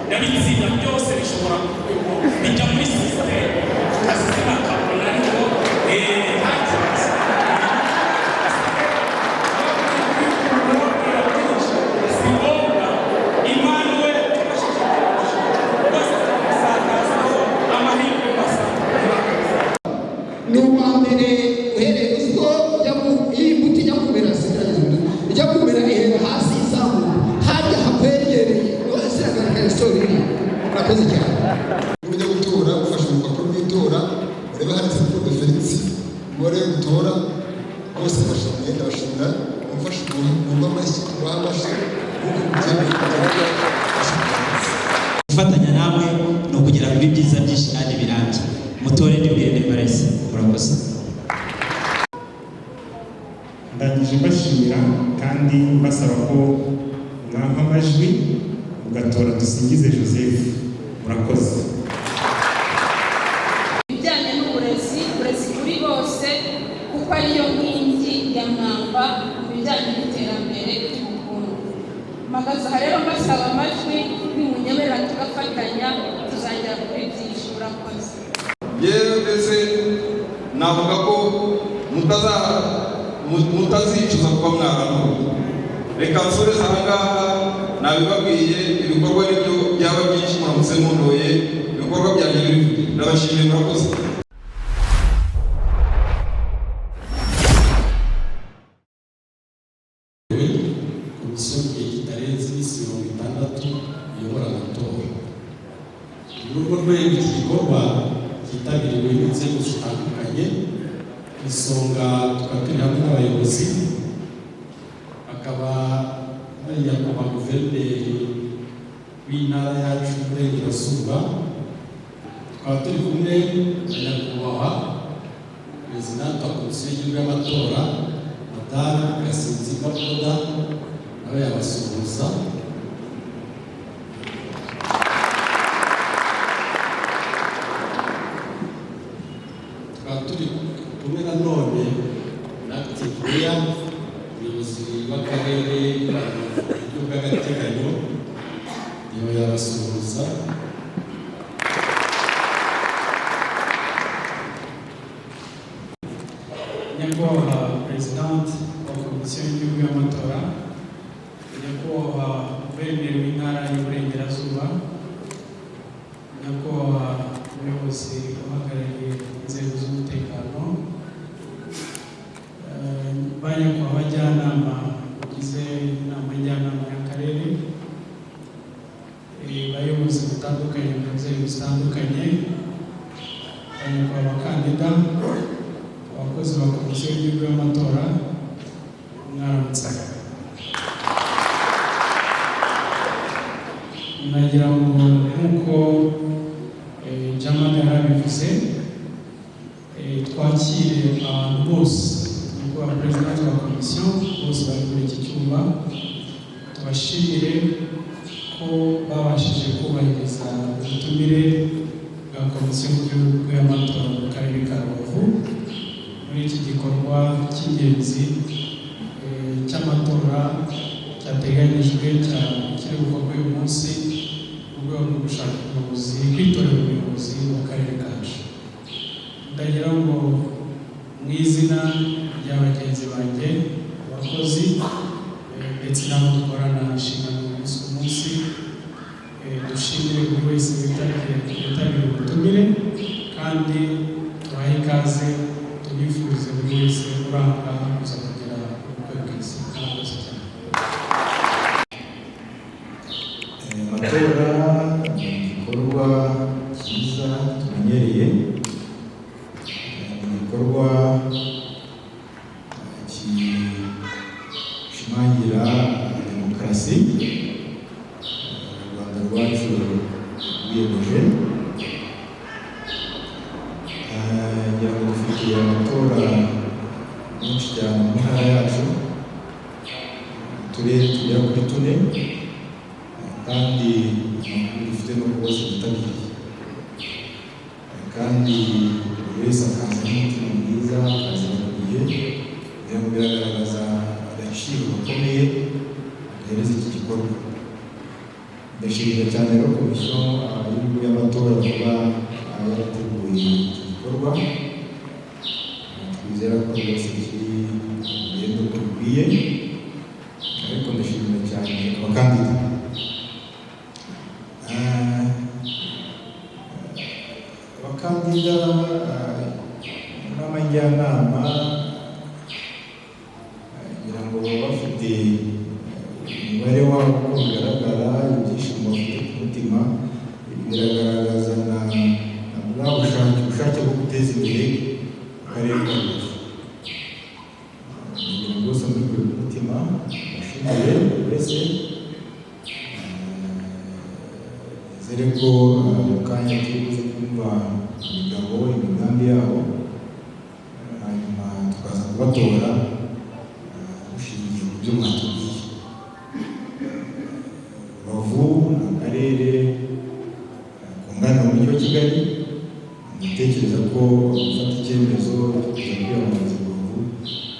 ndabitsinda byose bishobora bijya muri system asisina kabona ariko ujya gutora ufashe urupapuro rw'itora ureba handitse ko referensi umubare w'itora bose bashimye ndabashimira umufashe umva amashyi kubaha amashyi kuko gufatanya namwe no kugera kuri byiza byinshi kandi birambye mutore n'ibirene barese murakoze. Ndangije mbashimira kandi mbasaba ko mwampa amajwi mugatora Dusingize Joseph. Murakoze. Ibijyanye n'uburezi kuri bose kuko ariyo nkingi ya mwamba mu bijyanye n'iterambere ry'ubukungu. Mpagaze aha rero mbasaba amajwi nimunyemerera tugafatanya tuzagera kuri byinshi. Murakoze. Yewe mbese navuga ko mutazicuza kuba mwaramuwe. Reka nsoreze aha ngaha nabibabwiye ibikorwa nibyo byaba byinshi muramutse mundoye ibikorwa byanjye biri ndabashimiye murakoze. Komisiyo kitarenze iminsi 60 iyobora amatora. Muri urwo rwego iki gikorwa cyitabiriwe n'inzego zitandukanye, isonga tukaba turi hamwe n'abayobozi akaba ari nyakubahwa guverineri w'intara yacu y'Iburengerazuba, tukaba turi kumwe na nyakubahwa perezida wa komisiyo y'igihugu y'amatora Madame Gasinzigwa Oda nawe yabasuhuza. Tukaba turi kumwe na none na Active Mayor umuyobozi w'akarere uburyo bw'agateganyo niyo yabasuhuza. Nyakubahwa President wa Komisiyo y'Igihugu y'Amatora, Nyakubahwa Guverineri w'Intara y'Iburengerazuba, Nyakubahwa Umuyobozi uhagarariye inzego z'umutekano, ba Nyakubahwa abajyanama bagize inama njyanama y'akarere, abayobozi batandukanye mu nzego zitandukanye, ba Nyakubahwa abakandida, abakozi ba Komisiyo y'Igihugu y'Amatora, mwaramutse. Nagira ngo nk'uko Jamal yarabivuze twakire abantu bose nyakubahwa perezida wa komisiyo bose bari muri iki cyumba, tubashimire ko babashije kubahiriza ubutumire bwa Komisiyo y'Igihugu y'Amatora mu karere ka Rubavu muri iki gikorwa cy'ingenzi cy'amatora cyateganyijwe kiri gukorwa uyu munsi mu rwego rwo gushaka ubuyobozi, kwitorera ubuyobozi bw'akarere kacu. Ndagira ngo mu izina rya bagenzi banjye abakozi ndetse n'abo dukorana inshingano umunsi ku munsi, dushimire buri wese witabiriye ubutumire kandi tubahe ikaze, tubifuze buri wese uranga kuza kugira ubukwe bwiza. Murakoze cyane. Amatora ni igikorwa cyiza tumenyereye, ni igikorwa gishimangira demokarasi u Rwanda rwacu rwiyemeje. Ngira ngo dufitiye amatora menshi cyane mu ntara yacu, uturere tugera kuri 4 kandi dufite no bose bitabiriye, kandi buri wese akaza n'umutima mwiza akazana igihe kugira ngo biragaragaza agaciro gakomeye duhereza iki gikorwa. Ndashimira cyane rero komisiyo y'igihugu y'amatora kuba yarateguye iki gikorwa. Twizera ko rwose kiri urugendo uko bikwiye, ariko ndashimira cyane abakandida. Abakandida n'abajyanama kugira ngo baba bafite umubare wabo uko bigaragara, ibyishimo bafite ku mutima biragaragaza na bwa ubushake bwo guteza imbere akarere ka Rubavu. Kugira ngo bose muri ku mutima bashimire buri wese, nizere ko mu kanya turi buze kumva imigabo imigambi yabo, hanyuma tukaza kubatora dushingiye ku byo mwatubwiye. Rubavu ni akarere kunganira umujyi wa Kigali. Ndatekereza ko gufata icyemezo cyo kuza kwiyamamariza Rubavu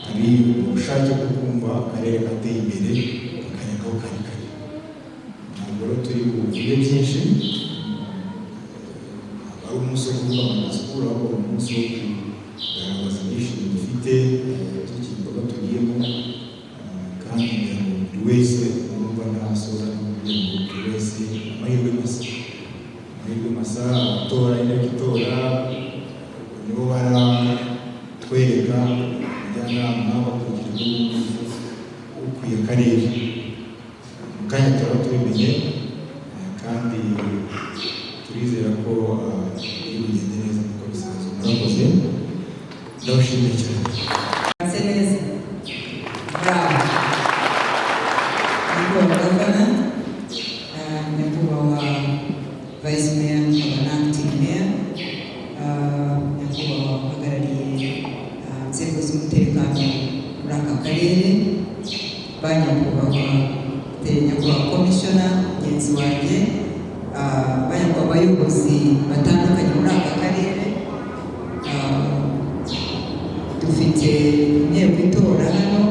ari ubushake bwo kumva akarere gateye imbere kakareka aho kari kari. Ntabwo rero turi buvuge byinshi, ari umunsi wo kwiyamamariza ahubwo ari umunsi wo kugaragaza ibyishimo dufite iki gikorwa tugiyemo, kandi kugira ngo buri wese wumva ntasoza kugira ngo buri wese amahirwe masa abatora itora nibo baratwereka abajyanama bakurikira ukwiye akarere. Mu kanya turaba tubimenye, kandi turizera ko biri bugende neza kuko bisanzwe. Murakoze, ndabashimiye cyane. Ase neza. Bravo. Gavana, nyakubahwa Vice Mayor, nyakubahwa Acting Mayor, nyakubahwa uhagarariye inzego z'umutekano muri aka karere, ba nyakubahwa Commissioner mugenzi wanjye, ba nyakubahwa abayobozi batandukanye muri aka karere. Dufite inteko itora hano,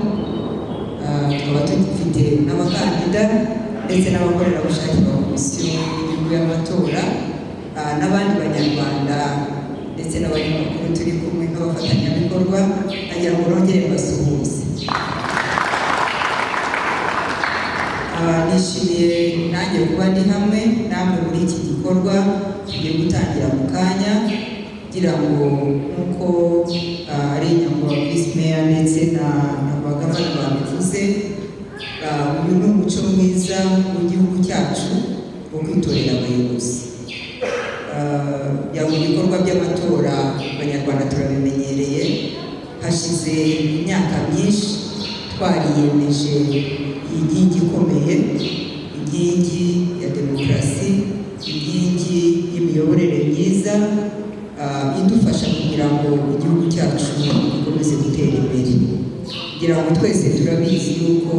tukaba dufite n'abakandida ndetse n'abakorerabushake ba komisiyo y'igihugu y'amatora, n'abandi banyarwanda ndetse n'abanyamakuru turi kumwe nk'abafatanyabikorwa. nagira ngo nongere mbasuhuze. Nishimiye nanjye kuba ndi hamwe namwe muri iki gikorwa tugiye gutangira mu kanya, kugira ngo nk'uko ari nyakubahwa Vice Mayor ndetse na Gavana babivuze, uyu ni umuco mwiza w'igihugu cyacu wo kwitorera abayobozi. Mu bikorwa by'amatora abanyarwanda turabimenyereye, hashize imyaka myinshi twariyemeje inkingi ikomeye, inkingi ya demokarasi, inkingi y'imiyoborere myiza idufasha kugira ngo igihugu cyacu gikomeze gutera imbere. Kugira ngo twese turabizi yuko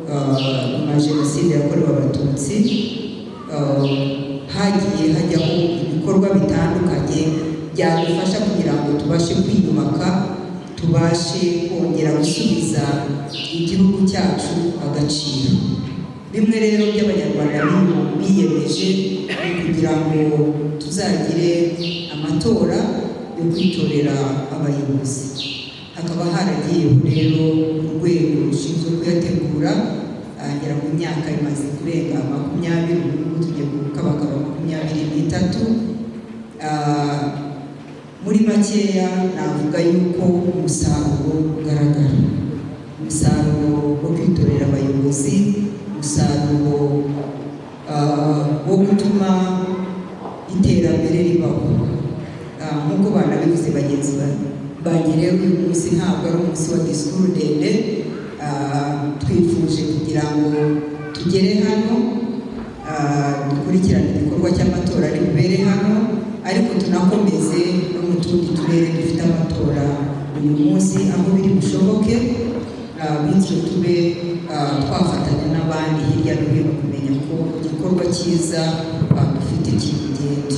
nyuma ya Jenoside yakorewe Abatutsi hagiye hajyaho ibikorwa bitandukanye byadufasha kugira ngo tubashe kwiyubaka, tubashe kongera gusubiza igihugu cyacu agaciro. Bimwe rero by'abanyarwanda biyemeje kugira ngo tuzagire amatora yo kwitorera abayobozi. Hakaba haragiyeho rero urwego rushinzwe kuyategura, ngira ngo imyaka imaze kurenga 20, ubu tugiye gukabakaba 23. Muri makeya navuga yuko umusaruro ugaragara, umusaruro wo kwitorera abayobozi, umusaruro wo gutuma iterambere ribaho. Nk'uko banabivuze bagenzi banjye, rero uyu munsi ntabwo ari umunsi wa disikuru ndende. Twifuje kugira ngo tugere hano, dukurikirane igikorwa cy'amatora ari bubere hano, ariko tunakomeze no mu tundi turere dufite amatora uyu munsi aho biri bushoboke, bityo tube twafatanya n'abandi hirya no hino kumenya ko igikorwa cyiza dufite kigenda.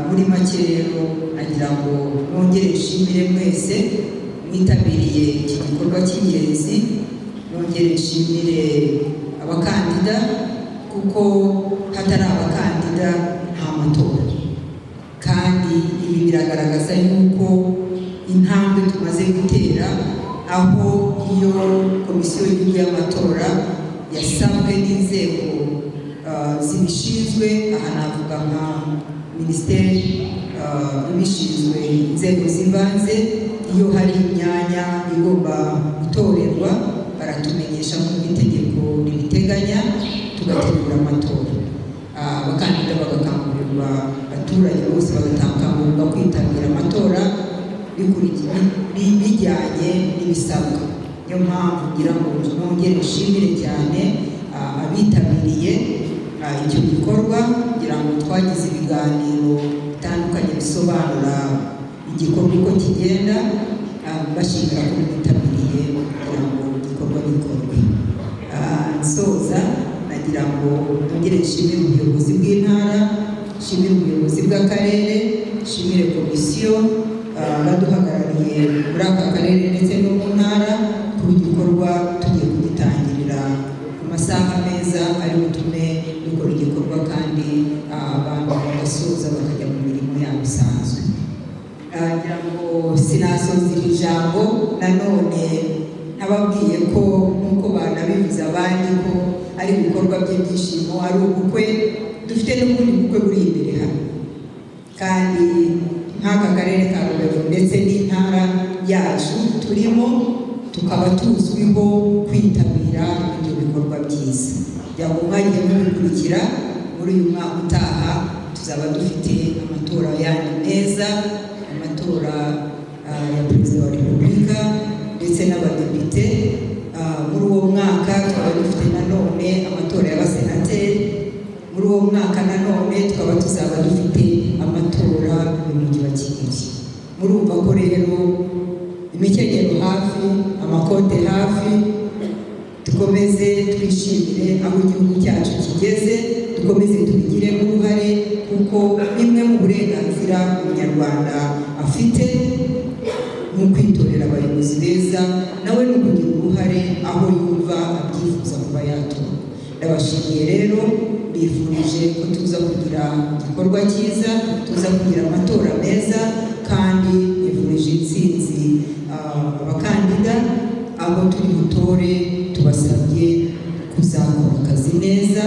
Muri make rero nagira ngo nongere nshimire mwese mwitabiriye iki gikorwa cy'ingenzi, nongere nshimire abakandida kuko hatari abakandida umukandida nta matora. Kandi ibi biragaragaza yuko intambwe tumaze gutera, aho iyo komisiyo y'igihugu y'amatora yasabwe n'inzego zibishinzwe, aha navuga nka minisiteri ibishinzwe inzego z'ibanze, iyo hari imyanya igomba gutorerwa baratumenyesha nk'uko itegeko ribiteganya, tugategura amatora. Abakandida bagakangurirwa, abaturage bose bagakangurirwa kwitabira amatora bijyanye n'ibisabwa. Niyo mpamvu ngira ngo nongere nshimire cyane abitabiriye icyo gikorwa, kugira ngo twagize ibiganiro bitandukanye bisobanura igikorwa uko kigenda, bashimira ko bitabiriye kugira ngo igikorwa gikorwe. Nsoza nagira ngo nongere nshimire ubuyobozi bw'intara, nshimire ubuyobozi bw'akarere, nshimire komisiyo baduhagarariye muri aka karere ndetse no mu ntara, ku gikorwa tugiye kugitangirira ku masaha meza ari butume dukora igikorwa kandi abantu bagasoza bakajya mu mirimo yabo isanzwe. Ngira ngo sinasoza iri jambo nanone nababwiye ko nk'uko banabivuze abandi ko ari ibikorwa by'ibyishimo, ari ubukwe dufite n'ubundi bukwe buri imbere hano, kandi nk'aka karere ka Rubavu ndetse n'intara yacu turimo tukaba tuzwiho kwitabira ibyo bikorwa byiza. Kugira ngo mwagiye mubikurikira, muri uyu mwaka utaha tuzaba dufite amatora yandi meza, amatora ya perezida wa repubulika ndetse n'abadepite. Muri uwo mwaka tukaba dufite nanone amatora y'abasenateri, muri uwo mwaka nanone tukaba tuzaba dufite amatora y'umujyi wa Kigali. Murumva ko rero imikenyero hafi, amakote hafi, dukomeze twishimire aho igihugu cyacu kigeze, dukomeze tubigiremo uruhare, kuko bimwe mu burenganzira umunyarwanda afite ni ukwitorera abayobozi beza, nawe ni ukugira uruhare aho yumva abyifuza kuba yatora. Ndabashimiye rero, bifurije ko tuza kugira igikorwa cyiza, tuza kugira amatora meza, kandi bifurije intsinzi abakandida. Abo turi butore tubasabye kuzakora akazi neza,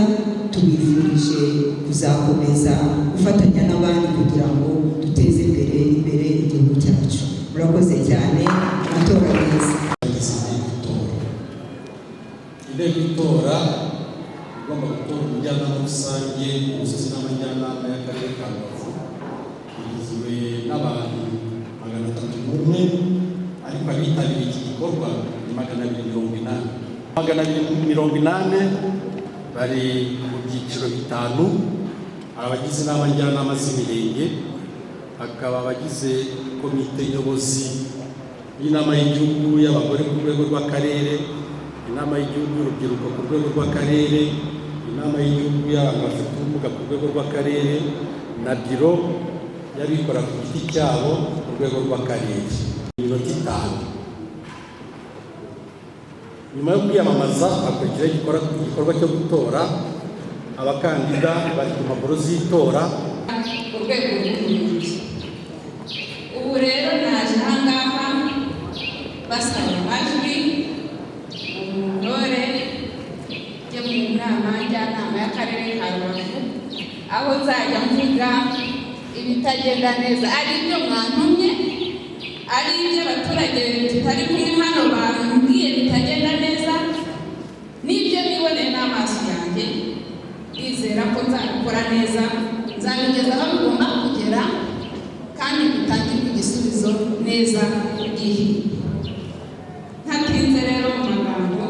tubifurije kuzakomeza gufatanya n'abandi kugira ngo duteze imbere igihugu cyacu. Murakoze cyane, amatora meza. Inteko itora igomba gutora umujyanama rusange umusozi n'amajyanama y'akarere ka Rubavu, igizwe n'abantu 301, ariko abitabiriye iki gikorwa ni 280. 280 bari mu byiciro bitanu: abagize inama njyanama z'imirenge, hakaba abagize komite nyobozi y'inama y'igihugu y'abagore ku rwego rw'akarere, inama y'igihugu y'urubyiruko ku rwego rw'akarere, inama y'igihugu y'abantu bafite ubumuga ku rwego rw'akarere, na biro y'abikora ku giti cyabo ku rwego rw'akarere. Iminota 5. Nyuma yo kwiyamamaza hakurikiraho igikorwa cyo gutora. Abakandida bari ku mpapuro z'itora ku rwego rw'ubuyobozi. Ubu rero naje ahangaha basaba amajwi mu ntore yo mu nama njyanama y'akarere ka Rubavu, aho nzajya mvuga ibitagenda neza, ari ibyo mwantumye, ari ibyo abaturage tutari kumwe hano bambwiye bitagenda neza, n'ibyo niboneye n'amaso yanjye. Ndizera ko nzabikora neza, nzabigeza aho bigomba kugera, kandi bitangirwe igisubizo neza igihe. Ntatinze rero mu magambo,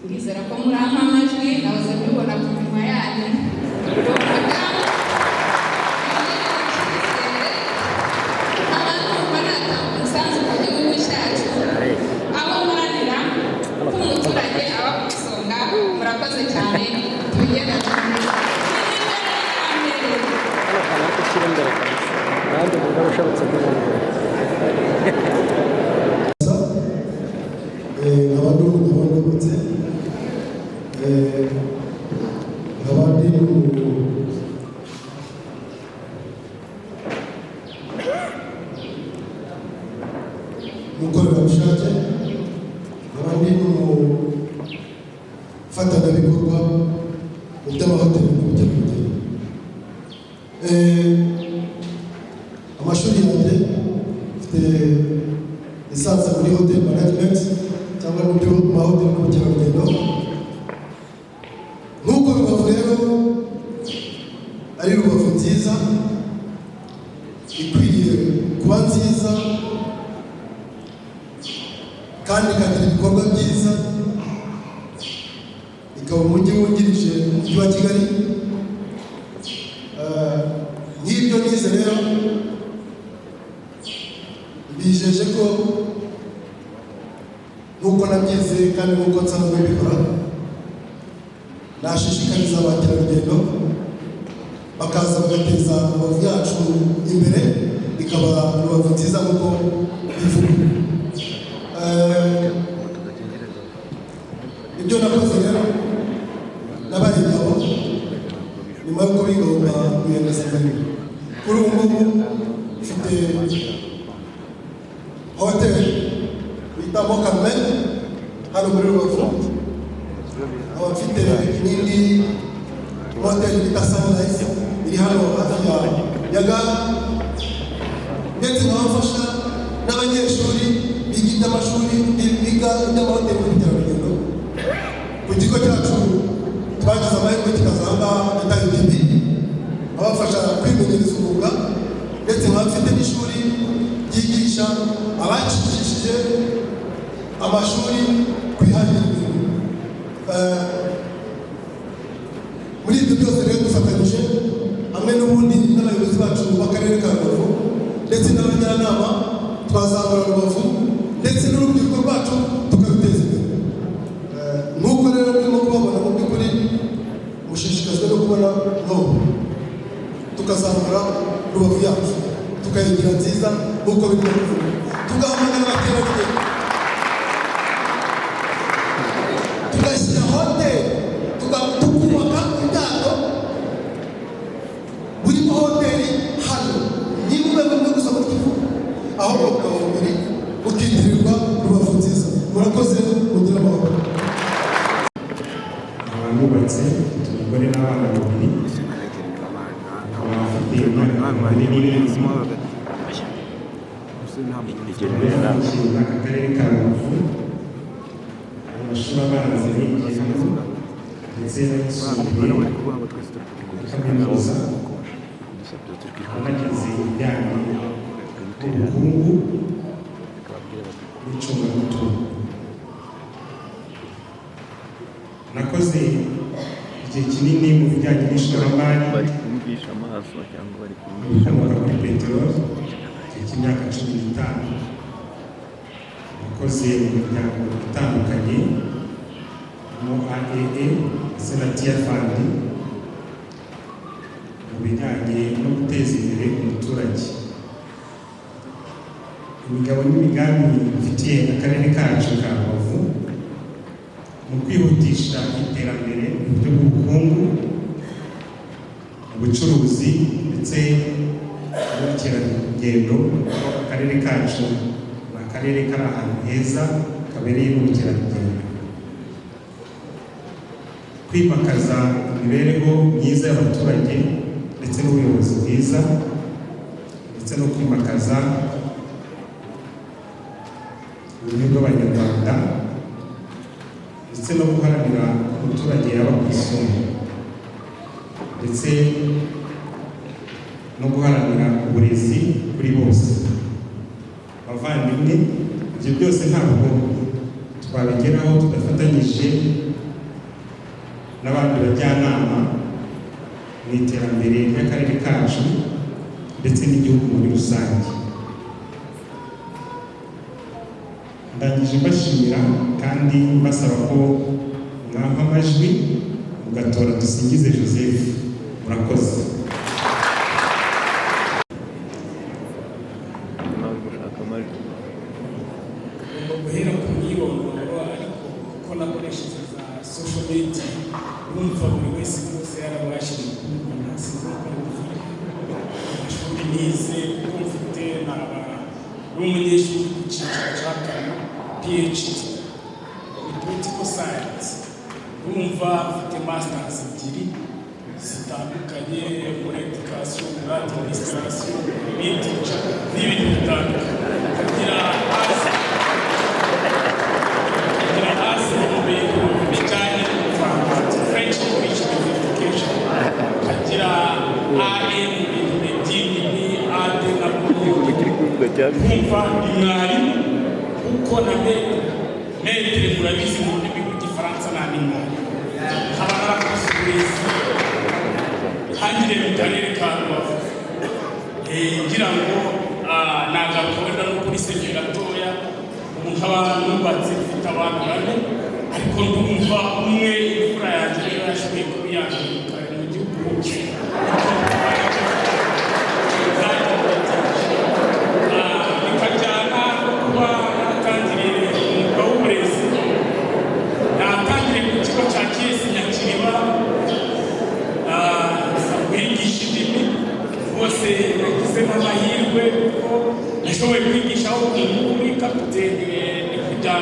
ndizera ko murampa amajwi, nahoze mbibona ku minwa yanyu. Murakoze cyane, tugenda amashuri yanjye mfite lisansi muri hotel management cyangwa mu mahoteli n'ubukerarugendo. Nk'uko Rubavu rero ari Rubavu nziza ikwiriye kuba nziza kandi ikagira ibikorwa byiza, ikaba umujyi wungirije umujyi wa Kigali. Nk'ibyo nize rero bijeje ko nk'uko nabyize kandi nk'uko nsanzwe mbikora, nashishikariza abakerarugendo bakaza bagateza Rubavu yacu imbere, ikaba Rubavu nziza nk'uko bivuga. Ibyo nakoze rero nabaye ingabo nyuma y'uko bigomba rwiyemezamirimo. Kuri ubu ngubu mfite hoteli bita Mokamen hano muri Rubavu, nkaba mfite n'indi hoteli bita Sunrise iri hano hafi ya Gare, ndetse nkaba mfasha n'abanyeshuri biga iby'amashuri biga iby'amahoteli n'ubukerarugendo. Ku kigo cyacu twagize amahirwe kikazanga bita UTB, abafasha kwimenyereza umwuga, ndetse nkaba mfite n'ishuri ryigisha abacishije amashuri kwihangira imirimo. Muri ibyo byose rero dufatanyije hamwe n'ubundi n'abayobozi bacu b'akarere ka Rubavu ndetse n'abajyanama, twazamura Rubavu ndetse n'urubyiruko rwacu tukaruteza imbere. Nk'uko rero turimo kubabona mu by'ukuri mushishikajwe no kubona tukazamura Rubavu yacu tukayigira nziza nk'uko birimo kuvuga, tugahamagara abakerarugendo, tugashyira hoteli, tukubaka ibyago buri hoteli hano, niba bumwe gusa mu gihugu, aho bukaba bubiri bukitirirwa Rubavu nziza. Murakoze, mugira amahoro. Abubatse umugore n'abana babiri, abafite umwana munini akarere ka Rubavu, amashuri abanza n'ingenzi ndetse n'ayisumbuye, kaminuza, anagize ibijyanye n'ubukungu n'icungamutungo. Nakoze igihe kinini mu bijyanye n'ishoramari bikomoka kuri peteroli, igihe cy'imyaka 15. Nakoze mu miryango itandukanye mu AEE ndetse na TIA Fund mu bijyanye no guteza imbere umuturage. Imigabo n'imigambi mfitiye akarere kacu ka Rubavu mu kwihutisha iterambere mu buryo bw'ubukungu, ubucuruzi ndetse n'ubukerarugendo. Akarere kacu ni akarere kari ahantu heza kabereye n'ubukerarugendo. Kwimakaza imibereho myiza y'abaturage ndetse n'ubuyobozi bwiza, ndetse no kwimakaza ubumwe bw'Abanyarwanda, ndetse no guharanira umuturage yaba ku isonga, ndetse no guharanira uburezi kuri bose. Bavandimwe, ibyo byose ntabwo twabigeraho tudafatanyije n'abandi bajyanama mu iterambere ry'akarere kacu ndetse n'igihugu muri rusange. Ndangije mbashimira kandi mbasaba ko mwampa amajwi mugatora Dusingize Joseph. Murakoze. guhera ku myirondoro, ariko kuko nakoresheje za social media numva buri wese rwose yarabashije kumubona. Sinumva amashuri nize kuko mfite n'umunyeshuri ku cyiciro cya kane PhD in political science. Numva mfite masters ebyiri zitandukanye muri education grande administration n'intica n'ibindi bitandukanye kagira hasi mu bintu bijyanye n'ubuvanganzo French English Education kagira AM ibintu by'idini ni AD na kumva mwarimu uko na metere murabizi mu rurimi rw'igifaransa nta n'imwari nkaba narakoze uburezi hangire mu karere ka Rubavu ngira ngo nagaruka wenda no kuri senge gatoya ubu nkaba nubatse mfite abantu bane ariko ndumva umwe imfura yanjye rero yashoboye kubiyangiza mu gihugu hose bikajyana no kuba natangiriye umwuga w'uburezi natangiriye ku kigo cya KS Nyakiriba kwigisha indimi bose nagizemo amahirwe kuko nashoboye kwigishaho umuntu muri kapitene ni kujya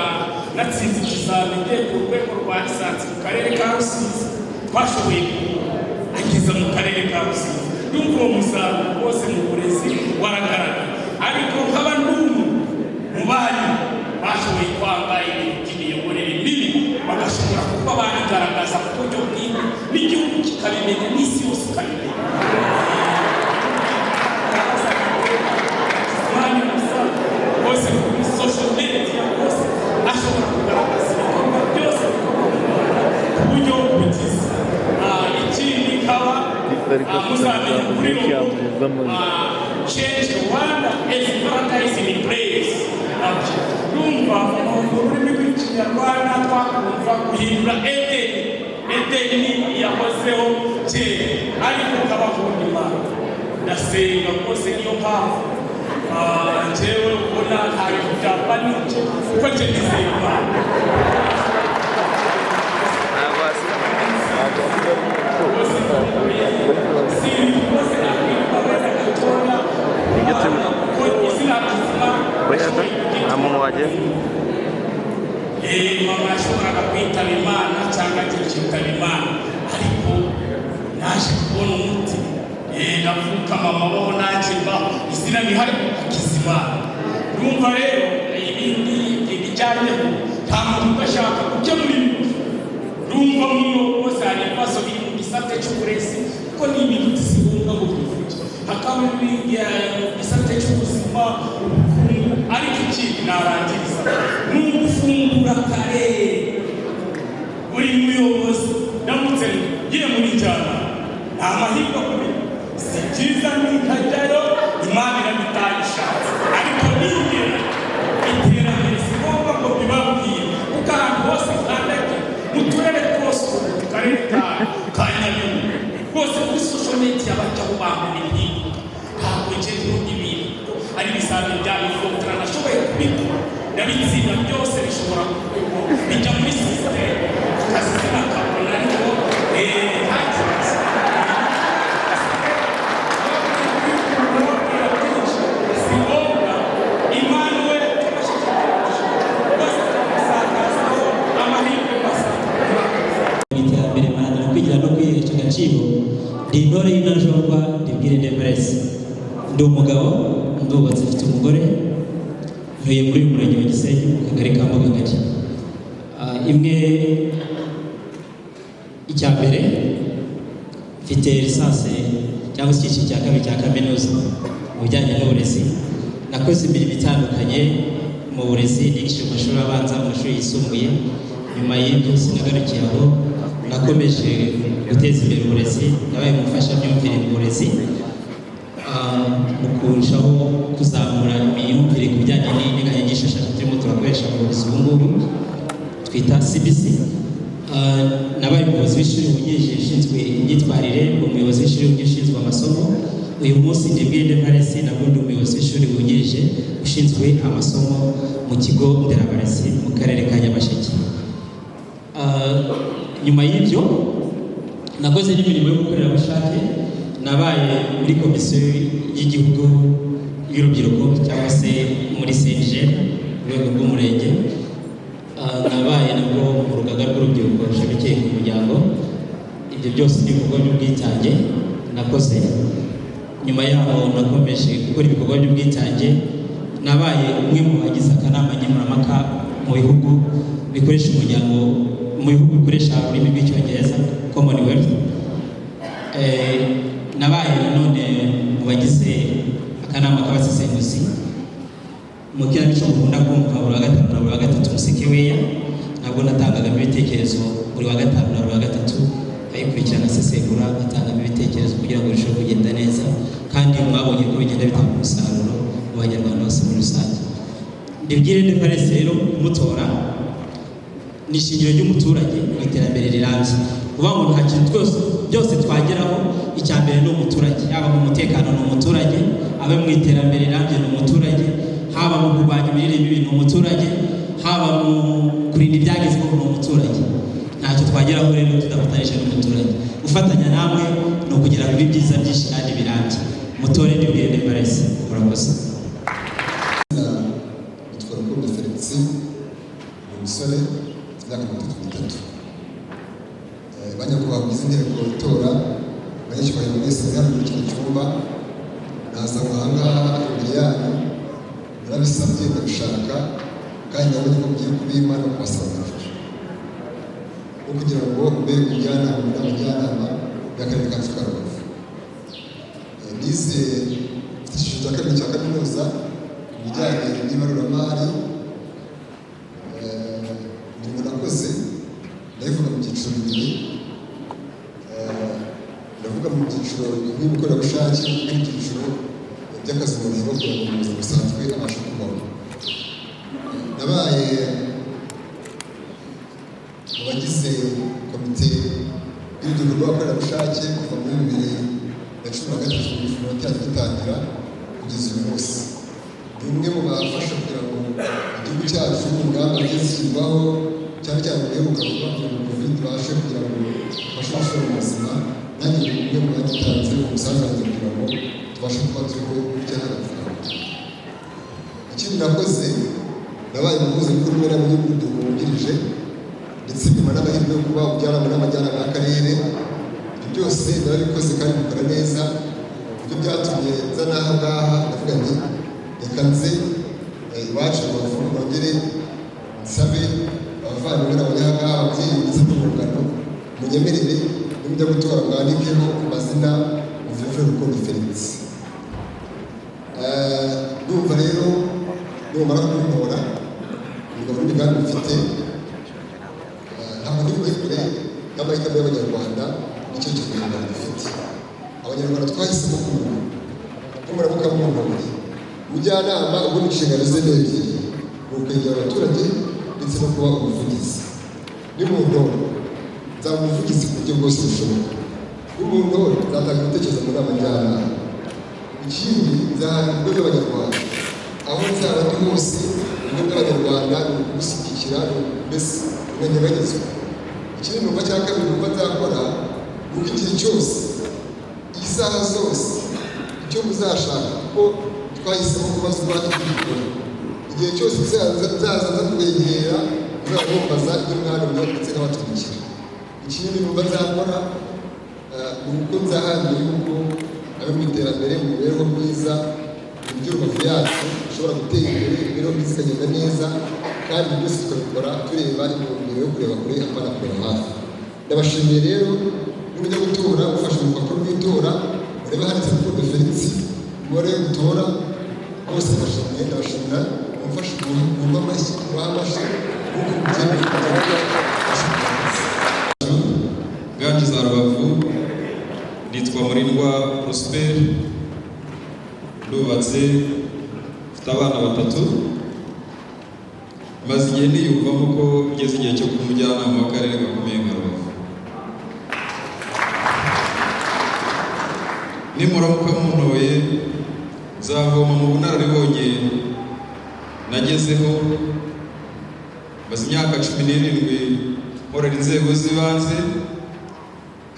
natsinze ikizamini ku rwego rwa lisansi mu karere ka Rusizi twashoboye ageza mu karere ka Rusizi n'ubwo uwo musaruro wose mu burezi waragaragara ariko nkaba n'umwe mu bari bashoboye kwanga ibintu by'imiyoborere mibi bagashobora kuba banigaragaza ku buryo bwiza n'igihugu kikabimenya n'isi yose ikabimenya bose kuri social media bose ashobora kugaragaza ibikorwa byose ku buryo bwiza ikindi kaba muzamenya kuri change Rwanda as paradise in place numva mu rurimi rw'ikinyarwanda twakumva guhindura edeni yahozeho kera ariko kabakunda Imana ndasenga rwose niyo mpamvu njyewe ubona nta bintu byapa n'icyo kuko njye nizeye Imana mama yashoboraga kwitaba Imana cyangwa akitaba Imana ariko naje kubona umuti ndavuka mama baho nanjye mbaho izina rihari Hakizimana numva rero ibindi bijyanye nta muntu udashaka kujya muri numva muno bose hari ibibazo biri mu gisate cy'uburezi kuko ni ibintu zisibunga ngo bivuge hakaba igisate cy'ubuzima ariko ikindi narangiza ni ugufungura akarere buri muyobozi ndamutse ngiye muri njyana nta mahirwe kuri si byiza nikajyayo Imana irabitayishatse ariko ningera iterambere si ngombwa ngo bibabwiye kuko ahantu hose kandake mu turere twose mu karere ka Nyabihu bose kuri social media bajyaho bambara impinduka ntabwo ngeze ibintu ari ibizamini bya ifotora nashoboye kubikora ndabitsinda byose bishobora bijya muri sisiteme akazi sinakabona ariko nta kibazo si ngombwa Imana we bose tugasakazaho amahirwe masa iterambere maranira kwigira no kwihesha agaciro ndi intore y'intajorwa ndibwire Debrese ndi umugabo ndubatse mfite umugore ntuye muri uyu murenge wa Gisenyi mu kagari ka Mbogangari imwe icya mbere mfite lisansi cyangwa se icyiciro cya kabiri cya kaminuza mu bijyanye n'uburezi nakoze imirimo itandukanye mu burezi nigishije mu mashuri abanza mu mashuri yisumbuye nyuma y'ibyo sinagarukiye aho nakomeje guteza imbere uburezi nabaye umufashamyumvire mu burezi mu kurushaho kuzamura imyumvire ku bijyanye n'integanyanyigisho eshatu turimo turakoresha mu burezi ubu ngubu twita CBC nabaye umuyobozi w'ishuri wungirije ushinzwe imyitwarire umuyobozi w'ishuri wungirije ushinzwe amasomo uyu munsi ndibwire Debrese nabwo ndi umuyobozi w'ishuri wungirije ushinzwe amasomo mu kigo nderabarezi mu karere ka Nyamasheke nyuma y'ibyo nakoze n'imirimo y'ubukorerabushake nabaye muri komisiyo y'igihugu y'urubyiruko cyangwa se muri CNG mu rwego rw'umurenge nabaye nabwo mu rugaga rw'urubyiruko rushamikiye ku muryango ibyo byose ni ibikorwa by'ubwitange nakoze nyuma yaho nakomeje gukora ibikorwa by'ubwitange, nabaye umwe mu bagize akanama nkemurampaka mu bihugu bikoresha ururimi rw'icyongereza Commonwealth. Nabaye nanone mu bagize akanama k'abasesenguzi mu kinamico mukunda kumva buri wa gatanu na buri wa gatatu Museke Weya, nabwo natangagamo ibitekerezo buri wa gatanu na buri wa gatatu, ayikurikirana asesengura atangamo ibitekerezo kugira ngo birusheho kugenda neza, kandi mwabonye ko bigenda bitanga umusaruro mu banyarwanda bose muri rusange. Ndibwire Devarese rero kumutora ni ishingiro ry'umuturage mu iterambere rirambye. Kuvuga ngo nta kintu byose twageraho, icya mbere ni umuturage, yaba mu mutekano ni umuturage, abe mu iterambere rirambye ni umuturage, haba mu kurwanya imirire mibi ni umuturage, haba mu kurinda ibyagezweho ni umuturage. Ntacyo twageraho rero tudafatanyije n'umuturage. Gufatanya namwe ni ukugera kuri byiza byinshi kandi birambye. Mutore Ndibwire Devarese. Murakoze. umusore imyaka 33. Banyakubahwa mu inteko itora banyakubahwa mwese hano muri iki cyumba, naza ahangaha imbere yanyu narabisabye ndabishaka, kandi nabonye ko mugiye kubima no kubasaba ubufasha no kugira ngo mbe umujyanama n'abajyanama y'akarere ka Rubavu. Nize icyiciro cya kabiri cya kaminuza mu bijyanye n'ibaruramari. Ndavuga mu byiciro bibiri, ndavuga mu byiciro by'ubukorerabushake n'ibyiciro by'akazi mu bigo kugira ngo ubuzima busanzwe abashe kubaho. Nabaye mu bagize komite y'urubyiruko rw'abakorerabushake kuva muri 2013 yatangiye gitangira kugeza uyu munsi. Ni umwe mu bafasha kugira ngo igihugu cyacu ingamba zishyirwaho cyane cyane ubuheruka kuba Covid bashe kugira ngo bafashe gushyira mu buzima, nanjye ni umwe mu bagitanze umusanzu wanjye kugira ngo tubashe kuba turiho gutera amafaranga. Ikindi nakoze, nabaye umuhuzabikorwa w'inama y'urubyiruko wungirije, ndetse nyuma n'amahirwe yo kuba umujyanama n'amajyanama y'akarere. Ibyo byose narabikoze kandi bikora neza, ibyo byatumye nza n'aha ngaha ndavuga nti reka nze iwacu Rubavu nongere nsabe abavandimwe n'abanyahangaha ababyeyi ndetse n'urungano munyemerere nimujya gutora mwandikeho amazina Muvunyi Rukundo Felix. Ndumva rero numara kumutora umugabo n'imigambi mfite, ntabwo ndi kure y'amahitamo y'abanyarwanda, nicyo kimenyetso dufite. Abanyarwanda twahisemo kumuramuka mwumvaye umujyanama ubundi inshingano ze n'ebyiri, ni ukwegera abaturage ndetse no kuba umuvugizi. N'umuntu nzaba umuvugizi ku buryo bwose bushoboka, n'umuntu nzatanga ibitekerezo mu nama njyanama. Ikindi nzahana ibigo by'abanyarwanda, aho nzaba ndi hose ibigo by'abanyarwanda ni ukubishyigikira, mbese bimenyeranyezwa. Ikindi numva cya kabiri numva nzakora ni uko igihe cyose, isaha zose, icyo muzashaka kuko twahisemo kubaza ubwacu bw'ibikora, igihe cyose nzaza kubegera muzabumbaza ibyo mwarumye ndetse n'abatumikira. Ikindi numva nzakora ni uko nzahanira yuko abe mu iterambere, mu mibereho myiza, uburyo Rubavu yacu ishobora gutera imbere, imibereho myiza ikagenda neza, kandi ibyo byose tukabikora tureba intumbero yo kureba kure apana kureba hafi. Ndabashimiye rero nimujya gutora mufashe mu rupapuro rw'itora murebe handitse Rukundo Felix, umubare wo gutora bose ndabashimira mumfashe kumva amashyi kubaha amashyi kuko Gangi za Rubavu. Nitwa Murindwa Prosper, ndubatse, mfite abana 3, maze igihe niyumvamo ko ngeze igihe cyo kuba umujyanama w'akarere gakomeye nka Rubavu. Nimuramuka muntoye nzavoma mu bunararibonye nagezeho, maze imyaka 17 nkorera inzego z'ibanze,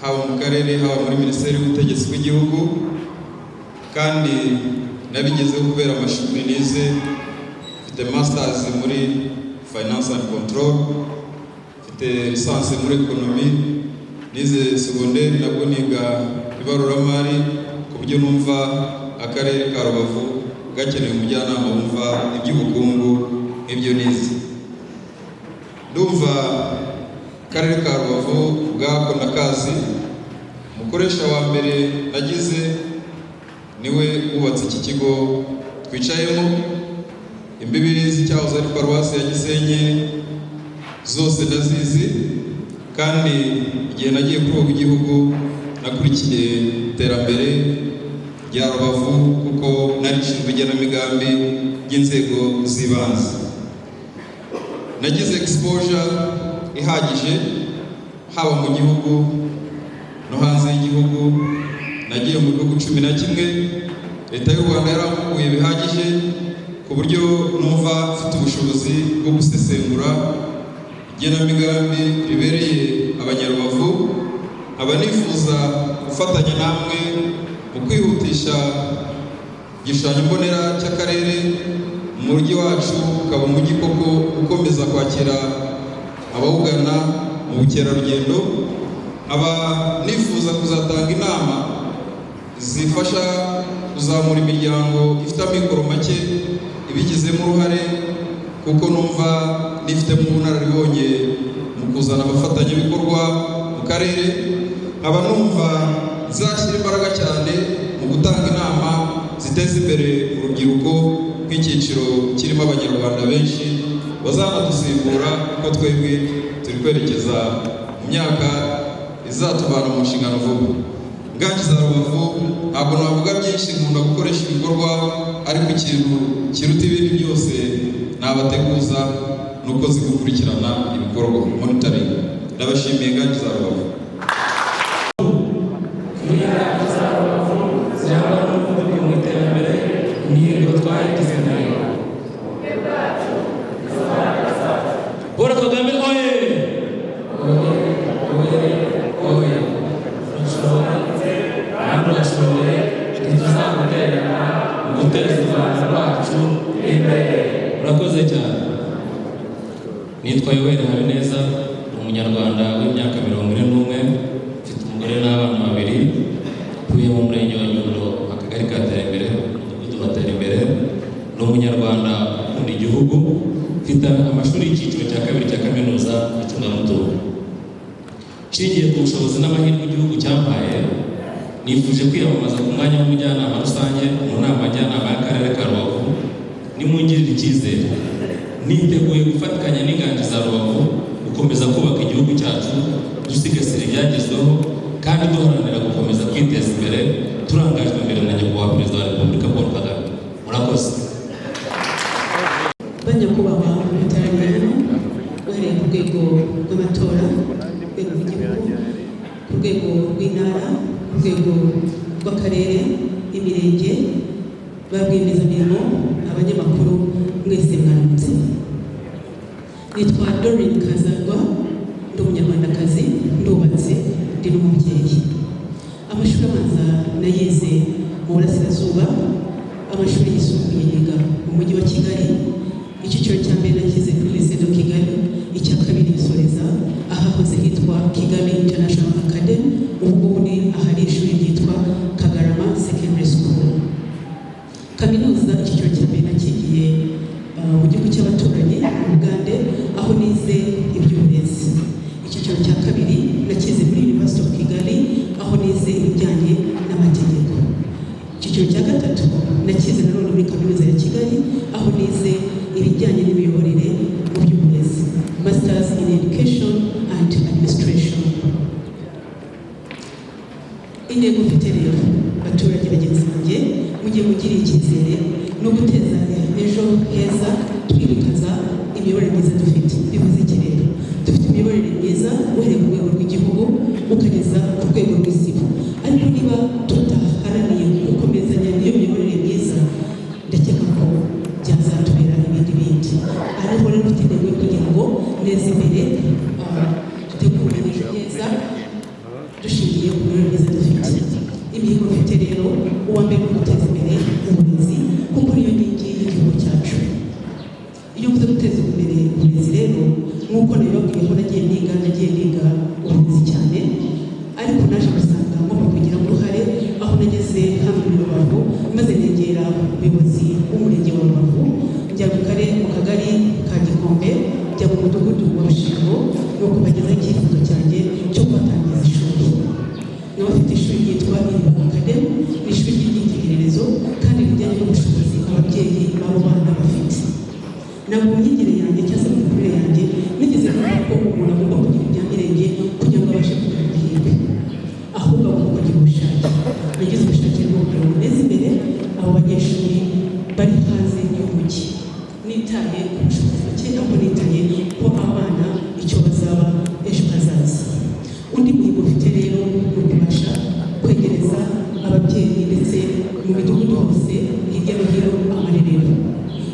haba mu karere haba muri Minisiteri y'Ubutegetsi bw'Igihugu, kandi nabigezeho kubera amashuri nize. Mfite masters muri Finance and Control, mfite licence muri Economy, nize secondaire nabwo niga ibaruramari ku buryo numva akarere ka Rubavu gakeneye umujyanama wumva iby'ubukungu nk'ibyo nize. Ndumva akarere ka Rubavu ubwako ndakazi. Umukoresha wa mbere nagize niwe wubatse iki kigo twicayemo. Imbibi z'icyahoze ari paruwasi ya Gisenyi zose ndazizi, kandi igihe nagiye kuri ubu gihugu nakurikiye iterambere rya Rubavu kuko narishinzwe igenamigambi ry'inzego z'ibanze. Nagize exposure ihagije haba mu gihugu no hanze y'igihugu. Nagiye mu bihugu 11. Leta y'u Rwanda yarampuye bihagije ku buryo numva mfite ubushobozi bwo gusesengura igenamigambi ribereye Abanyarubavu. Aba nifuza gufatanya namwe mu kwihutisha igishushanyo mbonera cy'akarere. Umujyi wacu ukaba umujyi koko ukomeza kwakira abawugana mu bukerarugendo. Aba nifuza kuzatanga inama zifasha kuzamura imiryango ifite amikoro make ibigizemo uruhare, kuko numva nifitemo ubunararibonye mu kuzana abafatanyabikorwa mu karere. Aba numva nzashyira imbaraga cyane mu gutanga inama ziteza imbere urubyiruko nk'icyiciro kirimo Abanyarwanda benshi bazanadusimbura, kuko twebwe turi kwerekeza mu myaka izatuvana mu nshingano vuba. Inganji za Rubavu ntabwo navuga byinshi, nkunda gukoresha ibikorwa, ariko ikintu kiruta ibindi byose nabateguza nuko zigukurikirana ibikorwa monitoring. Ndabashimiye Inganji za Rubavu. Paul Kagame oye! Urakoze cyane. Nitwa Yoweri Habineza, umunyarwanda w'imyaka 41, mfite umugore n'abana 2, tuye mu murenge wa Nyundo, akagari ka Terembere, umudugudu wa Terembere. Ni umunyarwanda ukunda igihugu, mfite amashuri y'icyiciro cya 2 cya kaminuza y'icungamutungo. Nshingiye ku bushobozi n'amahirwe igihugu cyampaye, nifuje kwiyamamaza ku mwanya w'umujyanama rusange mu nama njyanama y'akarere ka Rubavu. Nimungirire icyizere, niteguye gufatikanya n'Inganji za Rubavu gukomeza kubaka igihugu cyacu, dusigasira ibyagezweho kandi duharanira gukomeza kwiteza imbere, turangajwe imbere na Nyakubahwa Perezida wa Repubulika Paul Kagame. Murakoze. Banyakubahwa muteraniye hano, uhereye ku rwego rw'amatora, ku rwego rw'igihugu, ku rwego rw'intara, ku rwego rw'akarere, imirenge, ba rwiyemezamirimo, abanyamakuru, mwese mwaramutse. Nitwa Doreen Kazarwa, ndi umunyarwandakazi, ndubatse, ndi n'umubyeyi. Amashuri abanza nayize mu Burasirazuba, amashuri yisumbuye niga mu mujyi wa Kigali. Icyiciro cya mbere nakize kuri Lycée de Kigali, icya kabiri gisoreza ahahoze hitwa Kigali International Academy, ubu ni ahari ishuri ryitwa Kagarama Secondary School. Kaminuza icyiciro cya mbere nakigiye mu gihugu cy'abaturanyi mu Bugande, aho nize iby'uburezi. Icyiciro cya kabiri nakize muri University of Kigali, aho nize ibijyanye n'amategeko. Icyiciro cya gatatu nakize nanone muri Kaminuza ya Kigali, aho nize ibijyanye n'imiyoborere mu by'uburezi, Masters in Education and Administration. Intego mfite rero, baturage bagenzi banjye, mugiye mugirira icyizere no guteza ejo heza, twimikaza imiyoborere myiza dufite. Bivuze iki rero? Dufite imiyoborere myiza uhereye ku rwego rw'igihugu ukageza ku rwego rw'isibo, ariko niba tutaharaniye gukomezanya n'iyo miyoborere myiza, ndakeka ko byazatubera ibindi bindi. Ariho rero mfite intego yo kugira ngo neza imbere, dutegure ejo heza dushingiye ku miyoborere myiza dufite. Imihigo mfite rero, uwa mbere ni uguteza imbere uburezi, kuko niyo nkingi y'igihugu cyacu. Iyo mvuze guteza imbere uburezi rero, nk'uko nabibabwiyeho, nagiye niga uburezi cyane, ariko naje gusanga ngomba kugiramo uruhare nageze hano mu Rubavu maze negera ubuyobozi bw'umurenge wa Rubavu njya mu kagari ka Gikombe njya mu mudugudu wa Rushingo nuko bagezaho icyifuzo cyanjye cyo kubatangiza ishuri. N'abafite ishuri ryitwa Iriba Academy, ni ishuri ry'icyitegererezo kandi rijyanye n'ubushobozi ababyeyi b'abo bana bafite. Ntabwo mu myigire yanjye cyangwa mu mikurire yanjye nigeze kumva ko umuntu agomba kugira ibyanirenge kugira ngo abashe kugira amahirwe, ahubwo agomba kugira ubushake. Nagize ubushake bwo kugira ngo neze imbere abo banyeshuri bari hanze y'umujyi, nitaye ku bushobozi buke ahubwo nitaye ko abana icyo bazaba ejo hazaza. Undi muhigo ufite rero ni ukubasha kwegereza ababyeyi ndetse mu midugudu hose hirya no hino amarerero.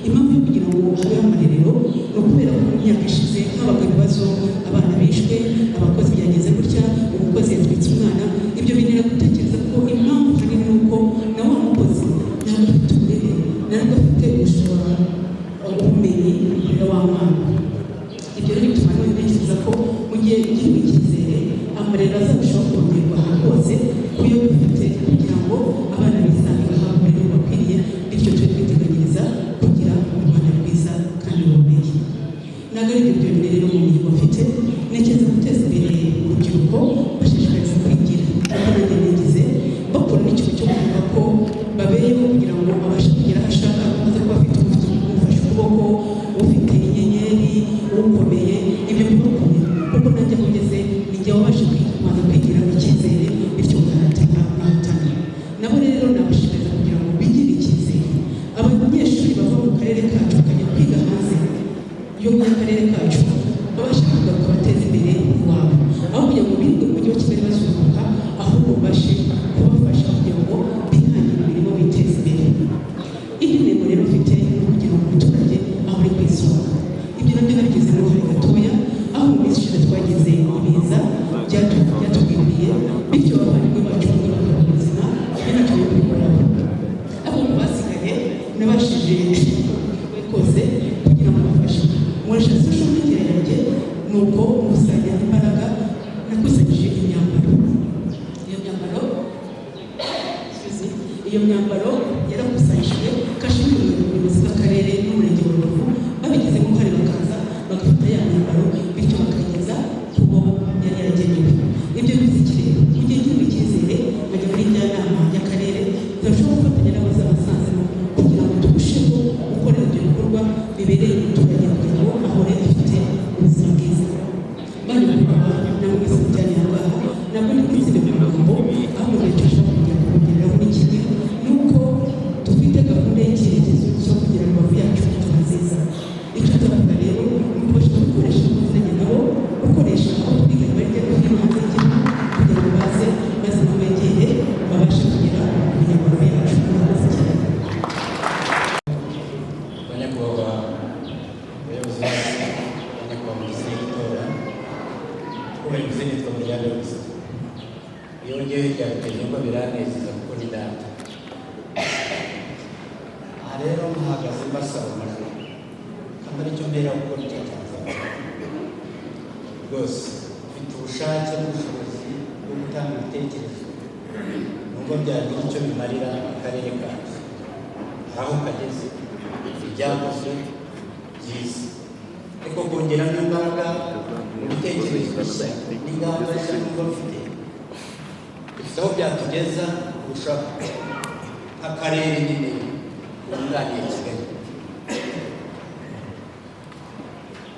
Impamvu yo kugira ngo habeho amarerero ni ukubera ko mu myaka ishize habaga ibibazo, abana bishwe, abakozi byageze gutya, umukozi yatwitse umwana. Ibyo bintera gutekereza ko impamvu hanini ni uko na wa mukozi ntabwo afite uburere, ntabwo afite ubumenyi kurera wa mwana. Ibyo rero bituma ntekereza ko mu gihe gihari icyizere amarerero azarushaho kongerwa ahantu hose kuyo dufite kugira ngo abana bisange bahabwe uburere bubakwiriye, bityo tube twiteganyiriza kugira u Rwanda rwiza kandi ruboneye. Ntabwo ari ibyo byonyine rero mu mihigo mfite, ntekereza guteza imbere urubyiruko bashishikariza kwigira kuko nanjye nigize bakora n'ikintu cyo kuvuga ko babeyeho kugira ngo babashe kugera aho ashaka, amaze kuba afite umufashe ukuboko, ufite inyenyeri, ukomeye, ibyo bibakomeye kuko nanjye aho ngeze nijya wabashe kumaze kwigira icyizere, bityo ugahatana n'ahatana. Nabo rero nabashishikariza kugira ngo bigire icyizere. Abanyeshuri bava mu karere kacu bakajya kwiga hanze yo mu karere kacu babashe kugaruka bateza imbere iwabo, aho kugira ngo birinde mu mujyi wa Kigali bazunguruka, ahubwo babashe kubafasha kugira ngo bihangire imirimo biteze imbere. Indi ntego rero mfite ni ukugira ngo umuturage ahore ku isonga. Ibyo nabyo nabigize uruhare gatoya, aho mu minsi ishize twagize ibiza byatugwiriye, bityo abavandimwe bacu bamwe bakabura ubuzima, ibyo ntacyo byo kubikoraho. Abo mu basigaye nabashije kose kugira ngo bafashe. Nkoresha social media yanjye ni uko musanya imbaraga nakusanyije iyo myambaro yarakusanyijwe kashimwe ubuyobozi bw'akarere n'umurenge wa Rubavu babigizemo uruhare bakaza bagafata ya myambaro bityo bakageza ku bo yari yaragenewe. Ibyo bivuze iki rero? Mu gihe cy'ubu icyizere bajya muri njyanama y'akarere turashobora gufatanya n'abazabasanzemo kugira ngo turusheho gukorera ibyo bikorwa bibereye umuturage kugira ngo ahore afite ubuzima bwiza. Bari kubaba nabo mwese mujyanye aha ngaha nabwo ni kwizere ku magambo, aho mu gihe turashobora kugereraho n'ikindi ni uko dufite gahunda y'icyerekezo cyo kugira ngo Rubavu yacu ibe nziza. Icyo tubavuga rero ni ukubasha gukoresha ubuzima nabo, gukoresha aho twiga hirya no hino hanze y'igihugu kugira ngo baze maze babegere babashe kugera ku myambaro yacu. Murakoze cyane. Banyakubahwa abayobozi bose, banyakubahwa minisitiri w'itora, ubuyobozi nitwa Muryango gusa. Iyo ngewe ryabiteye nyuma biranezeza kuko ni data. Aha rero mpahagaze mbasaba amajwi, kandi aricyo mbera gukora icyo cyanzanye. Rwose ufite ubushake n'ubushobozi bwo gutanga ibitekerezo nubwo byagira icyo bimarira akarere kacu, aho kageze ibyakozwe byiza, ariko kongeramo imbaraga mu bitekerezo bishya n'ingamba nshya n'ubwo mfite bifite aho byatugeza kurushaho nk'akarere nyine kunganiye Kigali.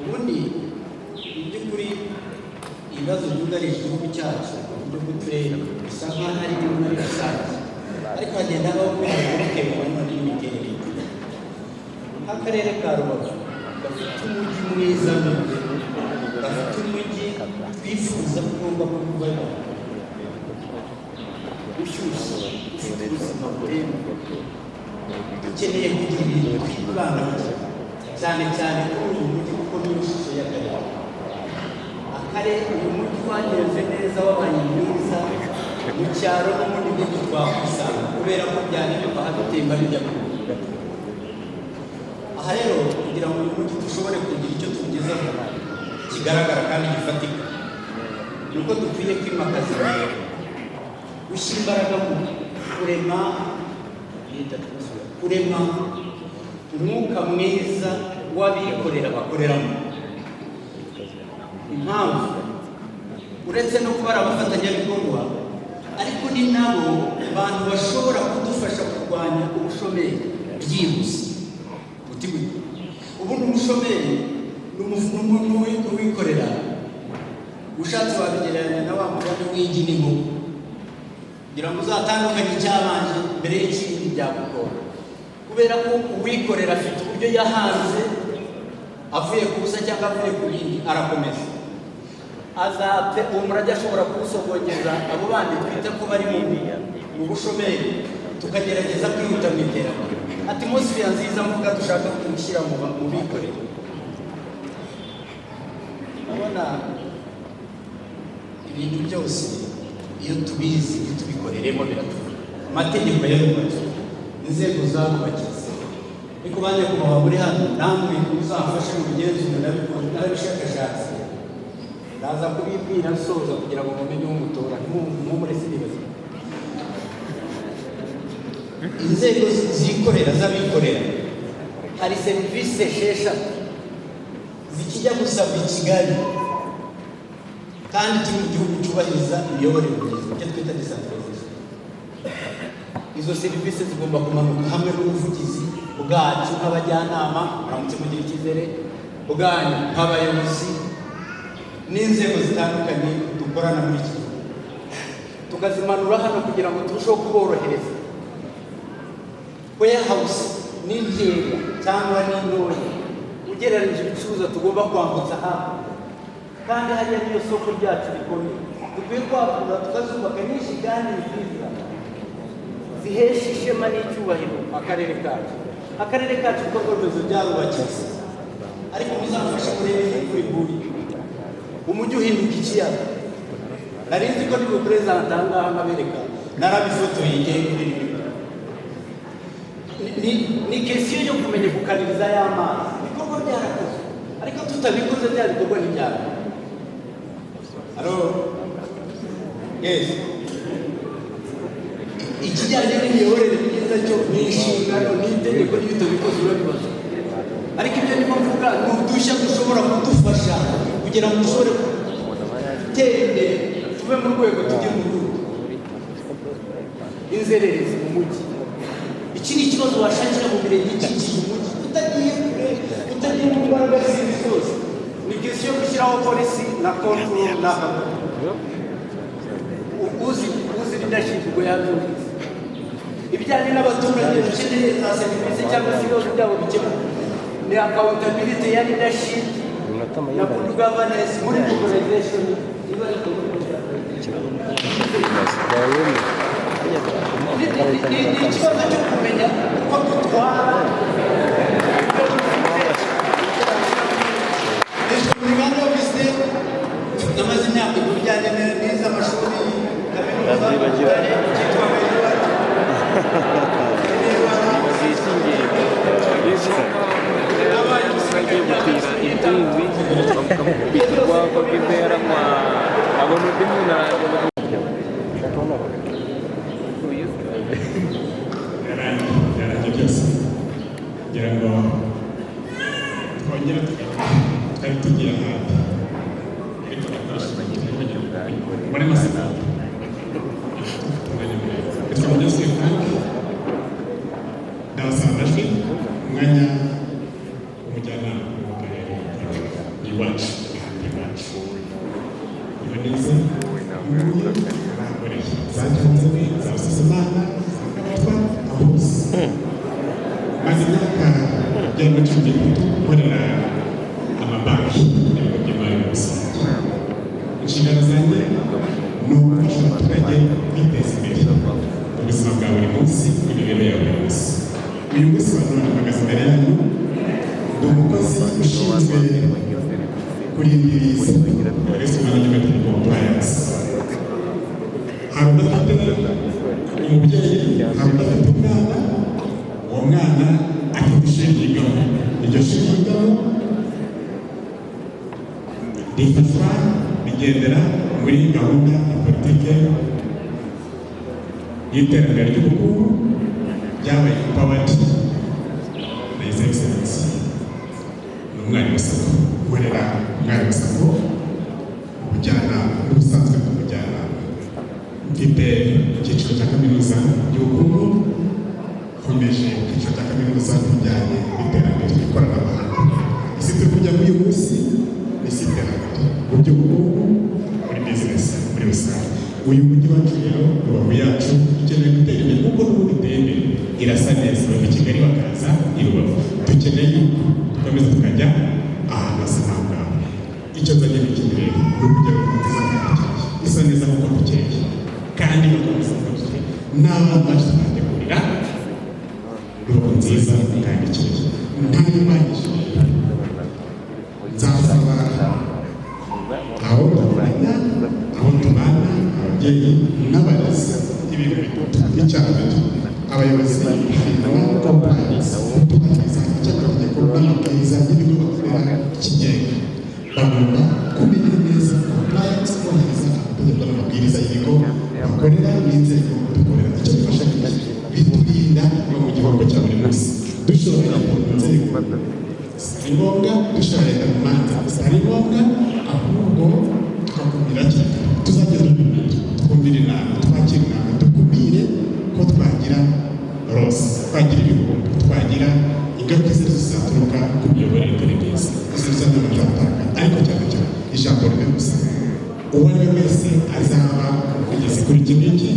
Ubundi mu by'ukuri ibibazo byugarije igihugu cyacu mu buryo bw'uturere bisa nk'aho ari bimwe muri rusange, ariko hagenda habaho kwihera bitewe n'imiterere y'igihugu. Nk'akarere ka Rubavu gafite umujyi mwiza, gafite umujyi twifuza ko ugomba kuba ushyushye, ufite ubuzima burembe. Dukeneye kugira ibintu twibandaho cyane cyane kuri uyu mujyi kuko niyo shusho y'akarere. Uyu mujyi wagenze neza, wabaye mwiza mu cyaro no mu gihugu twakwisanga kubera ko byananiye hadutemba bijya ku rubuga. Aha rero kugira ngo uyu mujyi dushobore kugira icyo tugezaho kigaragara kandi gifatika, ni uko dukwiye kwimakaza gushyira imbaraga mu kurema umwuka mwiza w'abikorera bakoreramo. Impamvu uretse no kuba ari abafatanyabikorwa, ariko ni nabo bantu bashobora kudufasha kurwanya ubushomeri byihuse. Ubu ni umushomeri n'umuntu wikorera ushatse wabigereranya na wa mugani w'igi n'inkoko, kugira ngo uzatandukanye icyabanje mbere y'ikindi byagukora, kubera ko uwikorera afite uburyo yahanze, avuye ku busa cyangwa avuye ku bindi arakomeza, azate uwo murage ashobora kuwusogongeza abo bandi twita ko bari mu bushomeri, tukagerageza kwihuta mu iterambere. Atmosphere nziza mvuga dushaka gushyira mu bikorera. Urabona ibintu byose iyo tubizi, iyo tubikoreremo biratuva. Amategeko yarubatswe, inzego zarubakize, ariko bane ku baba muri hano namwe muzafashe mu bigenzura n'abishakashatsi, ndaza kubibwira nsoza kugira ngo mumenye uwo mutora ntimumurese ibibazo. Inzego zikorera z'abikorera hari serivisi esheshatu zikijya gusabwa i Kigali kandi turi mu gihugu cyubahiriza imiyoborere myiza, icyo twita decentralization. Izo serivisi zigomba kumanuka hamwe n'ubuvugizi bwacu nk'abajyanama, muramutse mugira icyizere, bwanyu nk'abayobozi n'inzego zitandukanye dukorana muri iki gihugu, tukazimanura hano kugira ngo turusheho kuborohereza. Warehouse ni nkeya cyangwa ni ntoya ugereranyije ibicuruzwa tugomba kwambutsa hano, kandi hariya niyo soko ryacu rikomeye. Dukwiye kwagura tukazubaka nyinshi kandi nziza zihesha ishema n'icyubahiro akarere kacu. Akarere kacu ibikorwa remezo byarubakitse, ariko muzafashe kureba ibi kuri buri umujyi uhinduka ikiyaga. Nari nzi ko ndi perezida ahangaha nkabereka, narabifotoye igihe kuri ni kesiyo yo kumenya gukaniriza y'amazi. Ibikorwa byarakozwe, ariko tutabikoze bya bikorwa ntibyara. Yes, ikijyanye n'imiyoborere myiza cyo ni inshingano n'itegeko ry'utabikoze urabibaza. Ariko ibyo nimo mvuga ni udushya dushobora kudufasha kugira ngo dushobore gutera imbere, tuve mu rwego tujye mu rundi. Inzererezi mu mujyi, iki ni ikibazo washakira mu mirenge ikikije umujyi, utagiye kure, utagiye mu mbaraga zindi zose. Ni kesi yo gushyiraho polisi na control na uzi leadership ngo yabyumvise. Ibijyanye n'abaturage dukeneye za serivisi cyangwa se ibibazo byabo bikemuka, ni accountability ya leadership na good governance muri organization. Ni ikibazo cyo kumenya uko dutwara uruganda rw'isi. Namaze imyaka ku bijyanye n'iza amashuri kaminuza cyitwa kugira ngo twongere twari tugiye ahandi, ariko muri masaka yitwa Munyuze Frank. Ndabasaba amajwi umwanya w'umujyanama w'akarere iwacu iboneze abakoreye zatanzwe za Busasamana zakabatwa aho hose. Maze imyaka igera muri 13 nkorera amabanki n'ibigo by'imari muri rusange. Inshingano zanjye ni ugufasha abaturage kwiteza imbere mu buzima bwa buri munsi n'imibereho ya buri munsi. Uyu munsi wa none mpagaze imbere yanyu, ndi umukozi ushinzwe kurindiriza Risk Management and Compliance. Hari udafite umubyeyi, hari udafite umwana, uwo mwana afite ishuri yigaho. Iryo shuri yigaho rifashwa rigendera muri gahunda ya politike y'iterambere ry'ubukungu ryabaye empowered na His Excellency n'umwarimu Sako ukorera umwarimu Sako ubujyanama n'ubusanzwe bw'ubujyanama. Mfite icyiciro cya kaminuza y'ubukungu, nkomeje icyiciro cya kaminuza bijyanye n'iterambere ry'ikoranabuhanga. Isi turi kujya muri uyu munsi ni isi y'iterambere mu by'ubukungu, muri bizinesi muri rusange. Uyu mujyi wacu rero Rubavu yacu ukeneye gutera imbere kuko n'ubundi iteye imbere, irasa neza. Bava i Kigali bakaza i Rubavu, dukeneye yuko dukomeza tukajya ahantu hasa n'aho ngaho. Icyo nzanye ni iki rero, ni urugero rwiza kandi isa neza kuko dukeye kandi bakomeza kugira n'abana bacu tukategurira Rubavu nziza kandi ikeye. Ntanyumanyije nzasaba aho dukorana, aho tubana, ababyeyi n'abarezi ibintu bitatu. Icyambere, abayobozi n'amakompanisi tubahiriza icy'amategeko n'amabwiriza y'ibigo bakorera ikigenga. Bagomba kumenya neza compliance, kubahiriza amategeko n'amabwiriza y'ibigo bakorera n'inzego dukorera. Icyo bifasha biturinda no mu gihugu cya buri munsi dushobora mu nzego zitari ngombwa, dushobora mu manza zitari ngombwa, ahubwo tukakumira tuzajya twumvira inama, twakira inama, dukumire ko twagira rose, twagira ibihumbi, twagira ingaruka zose zizaturuka ku miyoborere itari myiza. Izo zizana amatanga, ariko cyane cyane ijambo rimwe gusa, uwo ari we wese azaba kugeza kuri iki ngiki.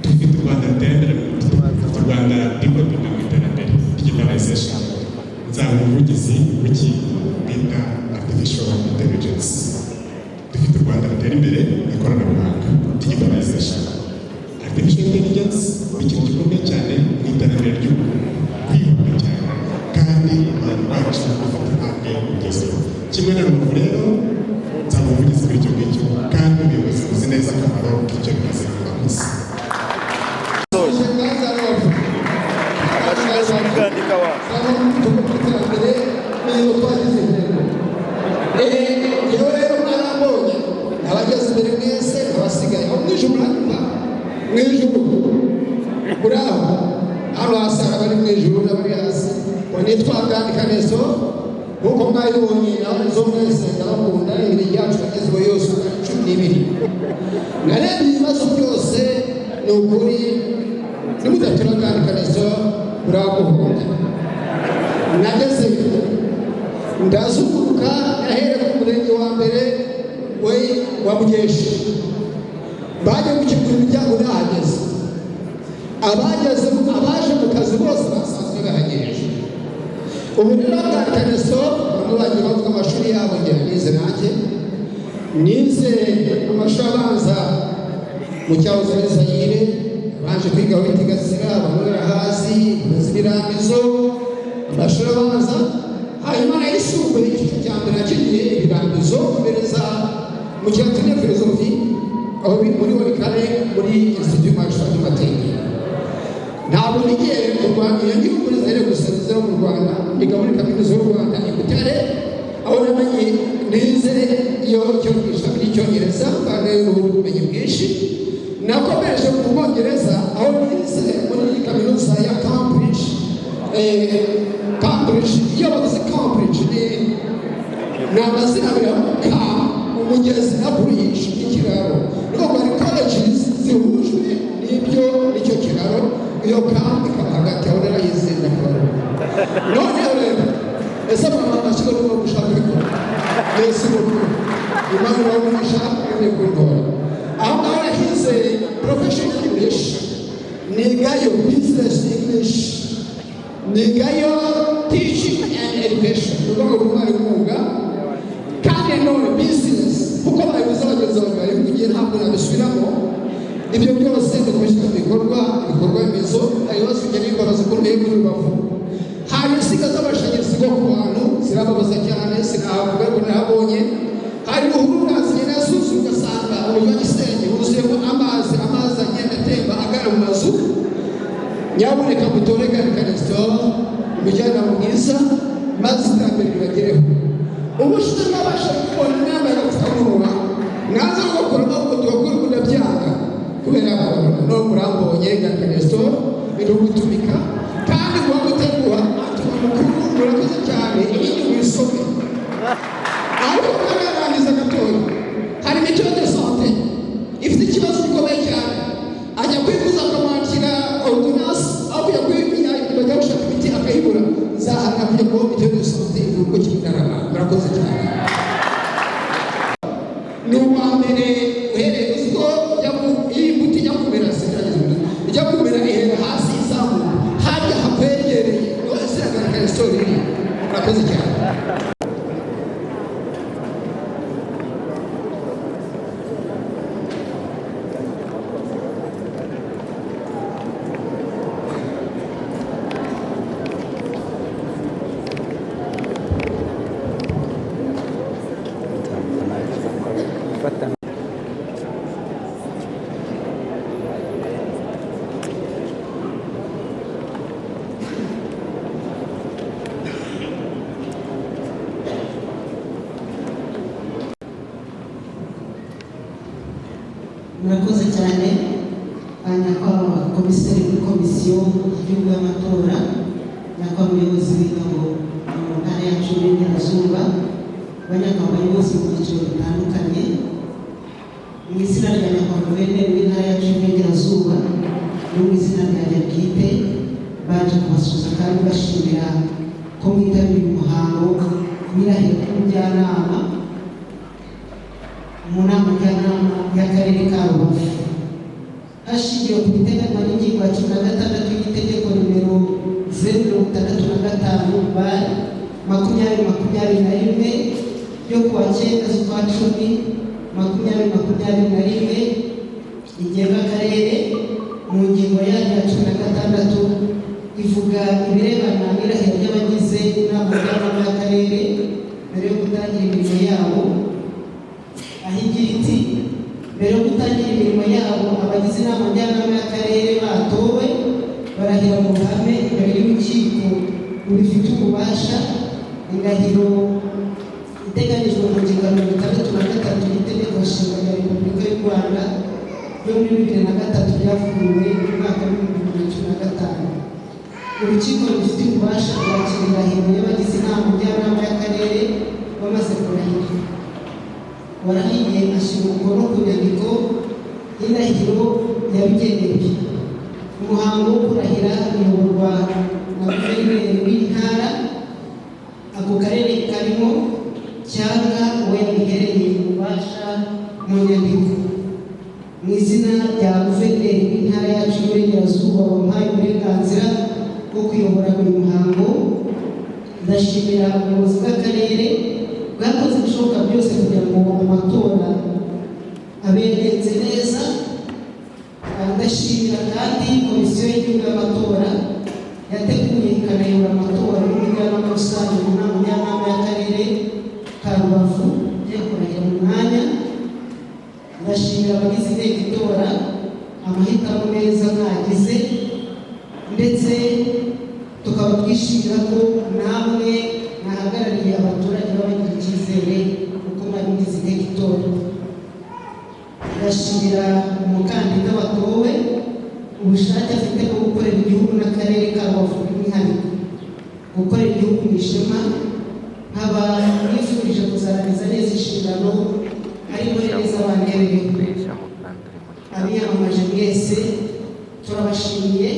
Dufite u Rwanda rutera imbere, dufite u Rwanda rw'iterambere mu iterambere digitalization. Nzaba umuvugizi w'iki bita artificial intelligence. Dufite u Rwanda rutera imbere mu ikoranabuhanga digitalization. Artificial intelligence ni ikintu gikomeye cyane mu iterambere ry'ubukungu, kwihuta cyane kandi abantu bacu bafata intambwe ugezeho. Kimwe na Rubavu rero nzaba umuvugizi kuri icyo ngicyo, kandi ubuyobozi buzi neza akamaro k'icyo bimaze kubakoze. Iyo rero mwarambonye abageze imbere mwese abasigaye aho mwijuru hanyuma mwijuru kuri aho hano hasanga bari mwijuru n'abari hasi ngo nitwa Nganikanezo nk'uko mwayibonye naho izo mwese ndabakunda. Ibiri yacu yagezweho yose 12 narebye ibibazo byose ni ukuri nimudatura Nganikanezo uraguhunda. Nageze ndazunguruka nahere ku murenge wa mbere we wa Bugeshi, bajya gukingura imiryango nahageze, abageze abaje mu kazi bose basanzwe bahagejeje. Ubu rero Nganikanezo bamwe bagiye bavuga amashuri yabo njye nize nanjye nize amashuri abanza mu cyahoze ari Zaire, baje kwiga Witigasira, bamwe barahazi Birambizo amashuri abanza. Hanyuma nayisumbuye icyiciro cya mbere nakigiye Ibirambizo komereza mu cyatune filozofi aho muri Orikare muri Institut Marshal du Matin. Ntabwo nigiye mu Rwanda, iyo ngiye muri Zaire gusa nize mu Rwanda, niga muri kaminuza y'u Rwanda i Butare, aho namenye nize iyo cyo kwishami ry'icyongereza kandi ubumenyi bwinshi. Nakomeje mu Bwongereza aho nize muri kaminuza ya Cambridge. Cambridge, iyo bavuze Cambridge ni amazina abiri amuka umugezi na bridge n'ikiraro. Niyo bari colleges zihujwe n'icyo kiraro, iyo kandi ikaba hagati aho rero yizinda kora. Noneho rero ese mama nashyira no gushaka ibikora mbese ubu imana uramunisha uri kurwara aho ngaho yahize professional English, nigayo business English, nigayo teaching and education, urwego rw'umwari mwuga kandi none business kuko bayobozi abagenzi bari kugiye ntabwo nabisubiramo. Ibyo byose dukoresha ibikorwa remezo ayo sigera ingoro zikomeye muri Rubavu. Hari insinga z'amashanyarazi go ku bantu zirababaza cyane, sinavuga ngo nahabonye. Hari ruhurura zigenda zuzuye ugasanga uburyo gisenge huzuyemo amazi agenda atemba agana mu mazu. Nyaboneka mutore Nganikanezo umujyanama mwiza maze iterambere ribagereho. Ubushize nabasha kubona inama y'agapfukamunwa mwaza gukora n'uko tugakora kudabyanga kubera ko no murambonye gakeresto biri gutumika kandi ngo gutegura atuma mukuru murakoze cyane ibindi mwisome ariko kararangiza gatoya hari mituweli de sante ifite ikibazo gikomeye cyane ajya kwifuza akamwakira ordonance aho bajya gushaka imiti akayibura nzahana kujya kuba mituweli de sante igihugu cy'indarama murakoze cyane ni uwa mbere uhereye uziko iyi mbuto ijya kumera ijya kumera ihera hasi izamuka hajya hakwegereye wese agaragara isitori iri murakoze cyane murakoze cyane nyakubahwa komiseri muri komisiyo y'igihugu y'amatora, nyakubahwa umuyobozi w'ingabo mu ntara yacu y'Iburengerazuba, banyakubahwa abayobozi mu byiciro bitandukanye, mu izina rya nyakubahwa guverineri w'intara yacu y'Iburengerazuba no mu izina rya bwite baje kubasuhuza kandi bashimira ko mwitabiriye umuhango w'irahira ry'ubujyanama mu nama njyanama y'akarere ka Rubavu hashingiwe ku biteganywa n'ingingo ya 16 y'itegeko nimero 065/2021 ryo kuwa 9 z'ukwa 10 2021 igenga akarere mu ngingo yaryo ya 16 ivuga ibirebana n'irahira ry'abagize inama njyanama y'akarere mbere yo gutangira imirimo yabo, aho igira iti mbere yo gutangira imirimo yabo abagize inama njyanama y'akarere batowe barahira mu ruhame imbere y'urukiko rubifite ububasha. Indahiro iteganyijwe mu ngingo ya 63 y'itegeko nshinga rya Repubulika y'u Rwanda ryo muri 2003 ryavuguruwe mu mwaka wa 2015. Urukiko rufite ububasha bwakira indahiro y'abagize inama njyanama y'akarere bamaze kurahira. Warahiye ashyira umukono ku nyandiko y'indahiro yabigenewe. Umuhango wo kurahira uyoborwa na guverineri w'intara ako karere karimo cyangwa uwo yabihereye ububasha mu nyandiko. Mu izina rya guverineri w'intara yacu y'Iburengerazuba wampaye uburenganzira bwo kuyobora uyu muhango, ndashimira ubuyobozi bw'akarere bwakoze ibishoboka byose kugira ngo amatora abendenze neza. Ndashimira kandi komisiyo y'igihugu y'amatora yateguye ikanayobora amatora y'umujyanama rusange mu nama njyanama y'akarere ka Rubavu yo kurahira mu mwanya. Ndashimira abagize inteko itora amahitamo meza mwagize, ndetse tukaba twishimira ko namwe mwahagarariye abaturage babagira icyizere kuko mwabigize inteko itora. Ndashimira umukandida watowe ubushake afite bwo gukorera igihugu n'akarere ka Rubavu by'umwihariko, gukorera igihugu mu ishema. Nkaba nifurije kuzarangiza neza inshingano ariko neza abanderereho. Abiyamamaje mwese turabashimiye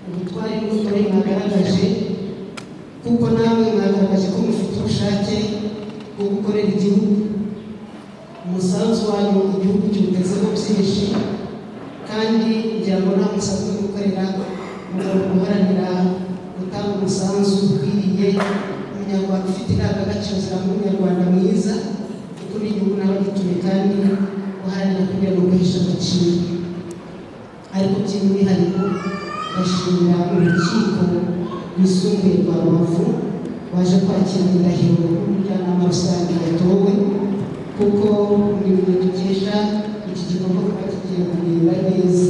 ubutwari n'ubutore mwagaragaje, kuko namwe mwagaragaje ko mufite ubushake bwo gukorera igihugu. Umusanzu wanyu igihugu kiwutezeho byinshi, kandi kugira ngo nta musanzu wo gukorera mugomba guharanira gutanga umusanzu ukwiriye. Umunyarwanda ufite indangagaciro ziranga umunyarwanda mwiza ukuri igihugu n'abagituye, kandi guharanira kugira ngo guhesha agaciro. Ariko by'umwihariko ndashimira urukiko rwisumbuye rwa Rubavu waje kwakira indahiro y'umujyanama rusange yatowe, kuko ni ibintu dukesha iki gikorwa kuba kigiye kugenda neza.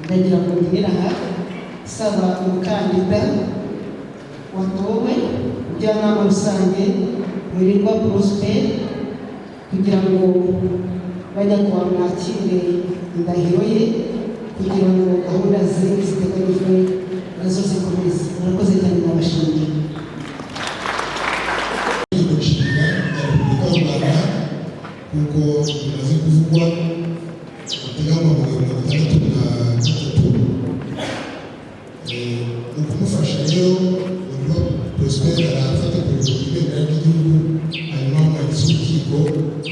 Ndagira ngo ngere aha saba umukandida watowe umujyanama rusange Mwirirwa Prosper kugira ngo bajya kwa mwakire indahiro ye kugira ngo gahunda zindi ziteganyijwe nazo zikomeze. Murakoze cyane, nabashimiye. Inshinga ya Repubulika y'u Rwanda nk'uko bimaze kuvugwa hateganywa mu 1963 mu kumufasha rero uburyo Prosper arafata ku ibendera ry'igihugu, hanyuma umwanditsi w'urukiko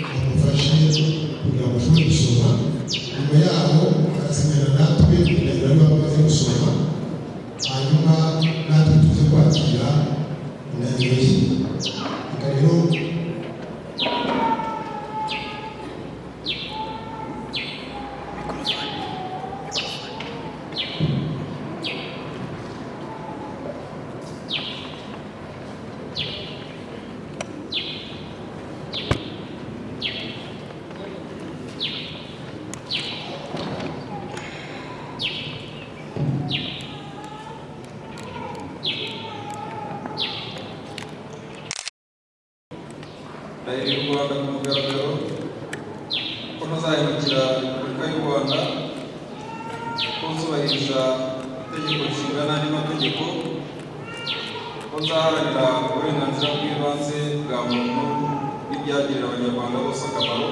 bamufashe kugira ngo ashobore gusoma, nyuma yaho arasinyana natwe kugira ngo bamaze gusoma, hanyuma natwe tuze kwakira indahiro ye. Rero ndahiriye u Rwanda ku mugaragaro ko ntazahemukira Repubulika y'u Rwanda, ko nzubahiriza itegeko nshinga n'andi mategeko, ko nzaharanira uburenganzira bw'ibanze bwa muntu n'ibyagirira abanyarwanda bose akamaro,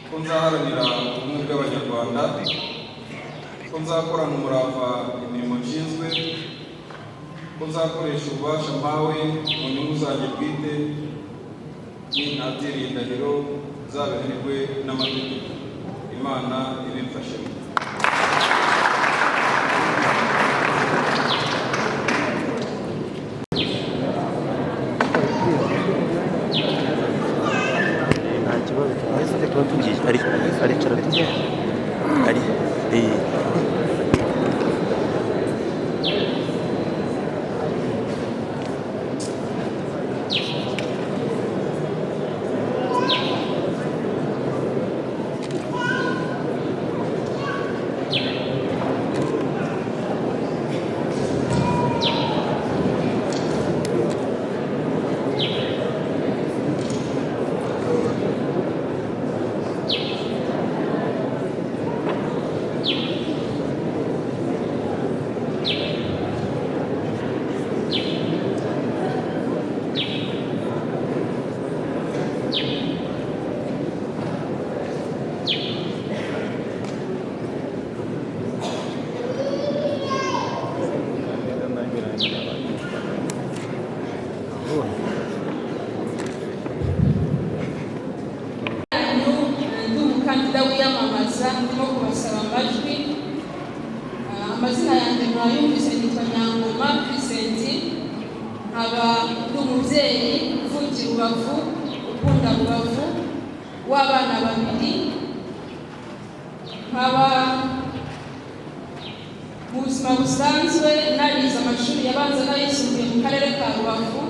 ko nzaharanira ubumwe bw'abanyarwanda, ko nzakorana umurava imirimo nshinzwe, ko nzakoresha ububasha mpawe mu nyungu zanjye bwite, n'intatiriye indahiro zabemererwe n'amategeko. Imana ibimfashemo. Nta kibazo twese tuba tugiye aricara tugenda ari umukandida wiyamamaza, ndimo kubasaba amajwi. Amazina yanjye mwayumvise, nitwa Nyangoma Vincent, nkaba ndi umubyeyi uvugira Rubavu, ukunda Rubavu, w'abana babiri. Nkaba mu buzima busanzwe narize amashuri yabanza n'ayisumbuye mu karere ka Rubavu.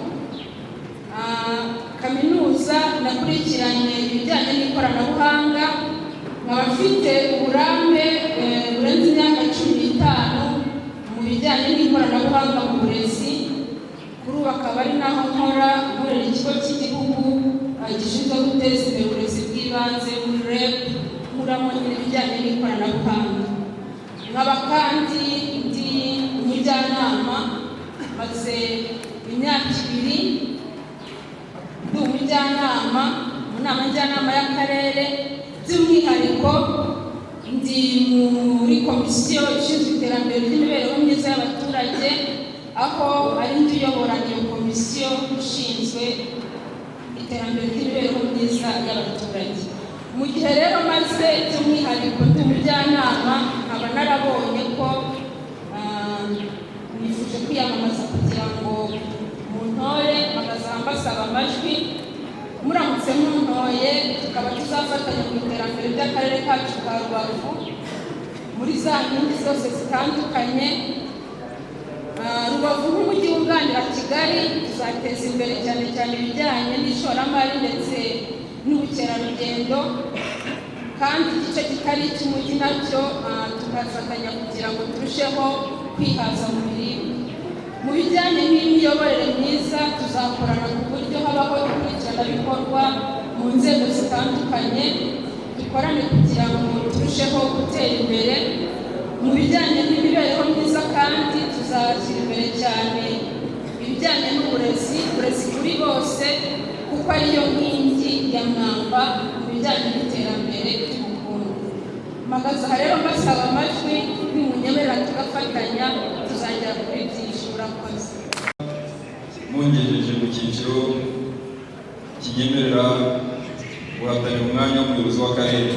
Kaminuza nakurikiranye ibijyanye n'ikoranabuhanga, nkaba mfite uburambe burenze imyaka 15 mu bijyanye n'ikoranabuhanga mu burezi. Kuri ubu akaba ari naho nkorera ikigo cy'igihugu gishinzwe guteza imbere uburezi bw'ibanze muri REB, nkuramo ibijyanye n'ikoranabuhanga. Nkaba kandi ndi umujyanama, maze imyaka 2 ndi umujyanama mu nama njyanama y'akarere, by'umwihariko ndi muri komisiyo ishinzwe iterambere ry'imibereho myiza y'abaturage, aho ari ndi uyobora iyo komisiyo ishinzwe iterambere ry'imibereho myiza y'abaturage. Mu gihe rero maze by'umwihariko ndi umujyanama, nkaba narabonye ko nifuje kwiyamamaza kugira ngo muntore, mbasaba amajwi. Muramutse muntoye, tukaba tuzafatanya mu iterambere ry'akarere kacu ka Rubavu muri za nkingi zose zitandukanye. Rubavu nk'umujyi wunganira Kigali, tuzateza imbere cyane cyane ibijyanye n'ishoramari ndetse n'ubukerarugendo, kandi igice kitari icy'umujyi nacyo tugafatanya kugira ngo turusheho kwihaza mu biribwa. Mu bijyanye n'imiyoborere myiza, tuzakorana ku buryo habaho ikurikiranabikorwa mu nzego zitandukanye, dukorane kugira ngo turusheho gutera imbere mu bijyanye n'imibereho myiza, kandi tuzashyira imbere cyane ibijyanye n'uburezi kuri bose, kuko ariyo nkingi ya mwamba mu bijyanye n'iterambere ry'ubukungu. Mpagaze aha rero mbasaba amajwi, nimunyemerera tugafatanya tuzagera kuri byinshi. Murakoze. Mungejeje mu cyiciro kinyemerera guhatanira umwanya w'umuyobozi w'akarere.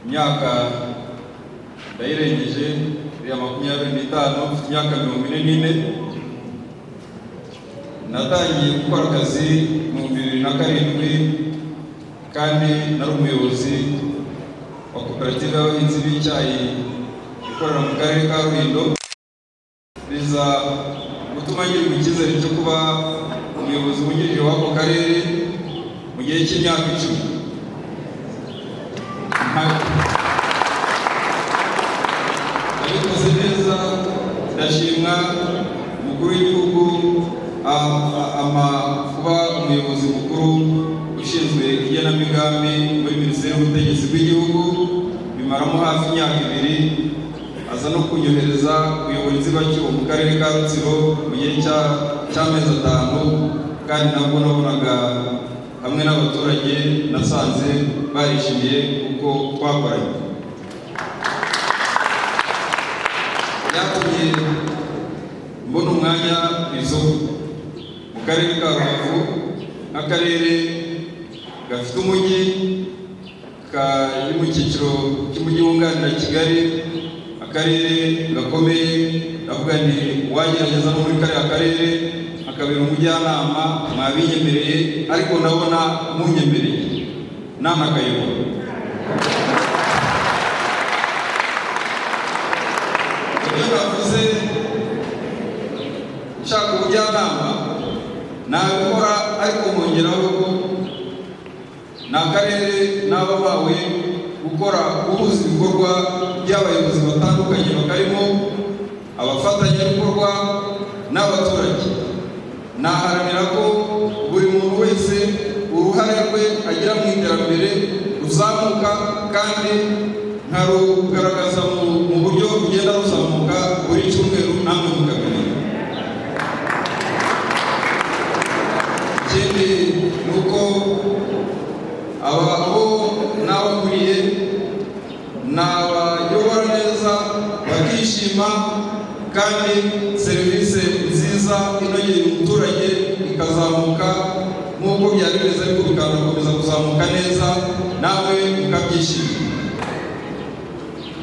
Imyaka ndayirengeje ya 25, mfite imyaka 44. Natangiye gukora akazi mu 2007 kandi nari umuyobozi wa koperative y'abahinzi b'icyayi ikorera mu karere ka Rulindo. Biza gutuma ngira icyizere cyo kuba umuyobozi wungirije w'ako karere mu gihe cy'imyaka 10. Nabikoze neza, ndashimwa umukuru w'igihugu kuba umuyobozi mukuru ushinzwe igenamigambi muri Minisiteri y'Ubutegetsi bw'Igihugu. Bimaramo hafi imyaka 2, aza no kunyohereza kuyobora inzibacyuho mu karere ka Rutsiro mu gihe cy'amezi 5, kandi nabwo nabonaga hamwe n'abaturage nasanze barishimiye uko twakoranye. Byatumye mbona umwanya ku isoko mu karere ka Rubavu, akarere gafite umujyi kari mu cyiciro cy'umujyi wunganira Kigali, akarere gakomeye. Ndavuga nti uwagerageza no muri kariya karere akabera umujyanama mwabinyemereye, ariko ndabona munyemereye nanakayobora. Ibyo bavuze nshaka ubujyanama nabikora, ariko mwongeraho ko ni akarere naba bawe gukora guhuza ibikorwa by'abayobozi batandukanye bakarimo abafatanyabikorwa n'abaturage. Naharanira ko buri muntu wese uruhare rwe agira mu iterambere ruzamuka, kandi nkarugaragaza mu buryo rugenda ruzamuka buri cyumweru namwe mukabiri. Ikindi ni uko abo n'abakuriye nabayobora neza bakishima, kandi serivisi nziza inogeye umuturage ikazamuka nk'uko byari bimeze, ariko bikanakomeza kuzamuka neza, nawe mukabyishimira.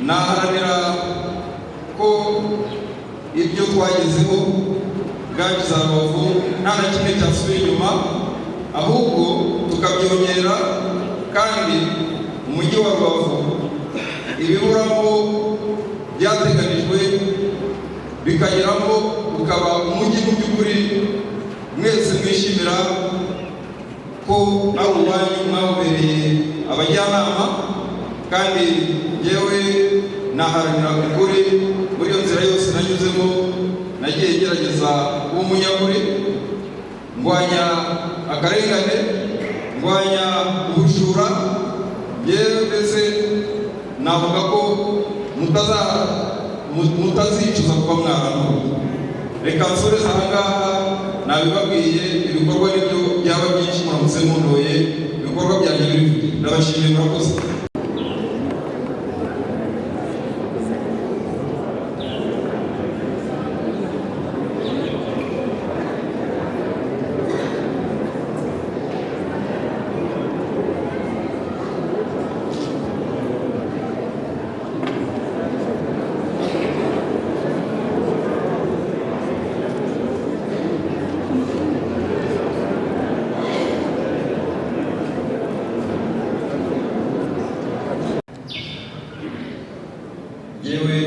Naharanira ko ibyo twagezeho bwagize Rubavu nta na kimwe cyasubira inyuma, ahubwo tukabyongera, kandi umujyi wa Rubavu ibiburamo byateganijwe bikageramo ukaba umujyi mu by'ukuri mwese mwishimira ko ari uwanyu, mwawubereye abajyanama. Kandi yewe naharanira ukuri muri iyo nzira yose nanyuzemo. Nagiye ngerageza kuba umunyakuri, ndwanya akarengane, ndwanya ubujura. Yewe mbese navuga ko mutazicuza kuba mwaranura. Reka nsoreze aha ngaha, nabibabwiye ibikorwa nibyo byaba byinshi muramutse mundoye, ibikorwa byanjye birivuge. Ndabashimiye, murakoze. Yewe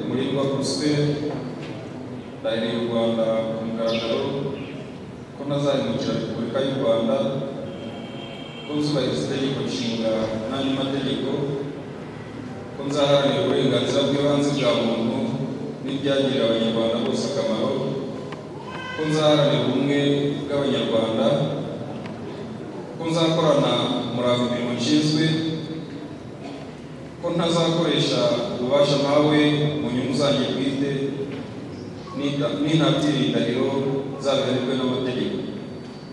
Murindwa Prosper ndahiriye u Rwanda ku mugaragaro ko nazahemukira Repubulika y'u Rwanda, ko nzubahiriza itegeko nshinga n'andi mategeko, ko nzaharanira uburenganzira bw'ibanze bwa muntu n'ibyagirira abanyarwanda bose akamaro, ko nzaharanira ubumwe bw'abanyarwanda, ko nzakorana umurava imirimo nshinzwe, ko ntazakoresha ububasha mpawe mu nyungu zanjye bwite, nintabira indahiro zabihanirwe n'amategeko.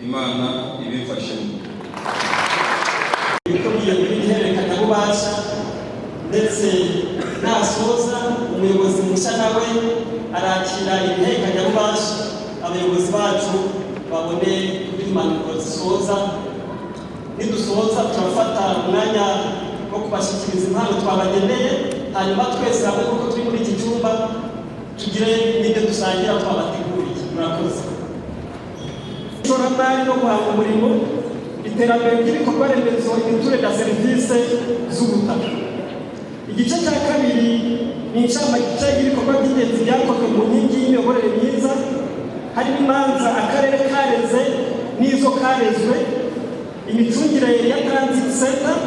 Imana ibimfashemo. Bikubiye muri ihererekanyabubasha, ndetse nasoza umuyobozi mushya nawe arakira ibihererekanyabubasha, abayobozi bacu babone kugira impanuro zisoza. Nidusoza turafata umwanya wo kubashyikiriza impano twabageneye, hanyuma twese hamwe kuko turi muri iki cyumba tugire n'ibyo dusangira twabateguriye. Murakoze. Ishoramari no guhanga umurimo, iterambere ry'ibikorwa remezo, imiturire na serivisi z'ubutaka. Igice cya kabiri ni incamake y'ibikorwa by'ingenzi byakozwe mu nkingi y'imiyoborere myiza, harimo imanza akarere kareze n'izo karezwe, imicungire ya transit center,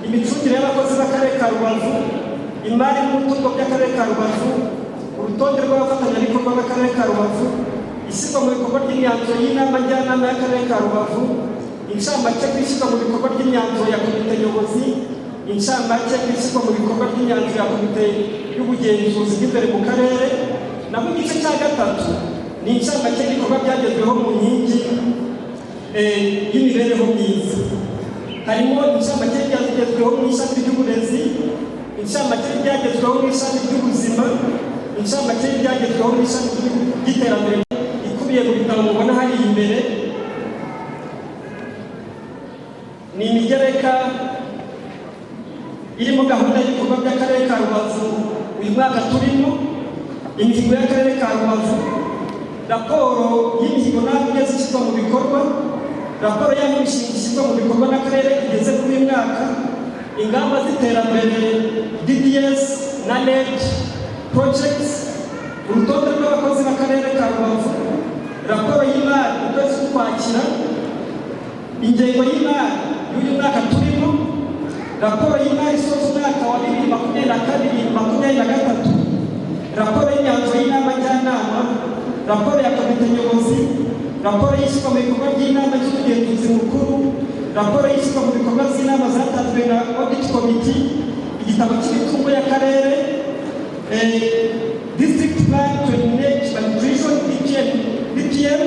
imicungire y'abakozi b'akarere ka Rubavu, imari n'umutungo by'akarere ka Rubavu, urutonde rw'abafatanyabikorwa b'akarere ka Rubavu, ishyirwa mu bikorwa ry'imyanzuro y'inama njyanama y'akarere ka Rubavu, incamake y'ishyirwa mu bikorwa ry'imyanzuro ya komite nyobozi, incamake y'ishyirwa mu bikorwa ry'imyanzuro ya komite y'ubugenzuzi bw'imbere mu karere. Naho igice cya gatatu ni incamake y'ibikorwa byagezweho mu nkingi y'imibereho myiza. Harimo incamake y'ibyagezweho mu ishami ry'uburezi, incamake y'ibyagezweho mu ishami ry'ubuzima, incamake y'ibyagezweho mu ishami ry'iterambere ikubiye mu bitabo mubona hari imbere. Ni imigereka irimo gahunda y'ibikorwa by'akarere ka Rubavu uyu mwaka turimo, imihigo y'akarere ka Rubavu, raporo y'imihigo n'aho zishyirwa mu bikorwa, raporo y'aho imishinga ishyirwa mu bikorwa n'akarere igeze kuri uyu mwaka, ingamba z'iterambere DDS na NED projects, urutonde rw'abakozi b'akarere ka Rubavu, raporo y'imari ukwezi k'Ukwakira, ingengo y'imari y'uyu mwaka turimo, raporo y'imari isoza umwaka wa 2022-2023, raporo y'imyanzuro y'inama njyanama, raporo ya komite nyobozi, raporo y'ishyirwa mu bikorwa by'inama z'umugenzuzi mukuru, raporo y'ishyirwa mu bikorwa z'inama zatanzwe na audit committee, igitabo cy'imitungo y'akarere, district plan to eliminate malnutrition DPM,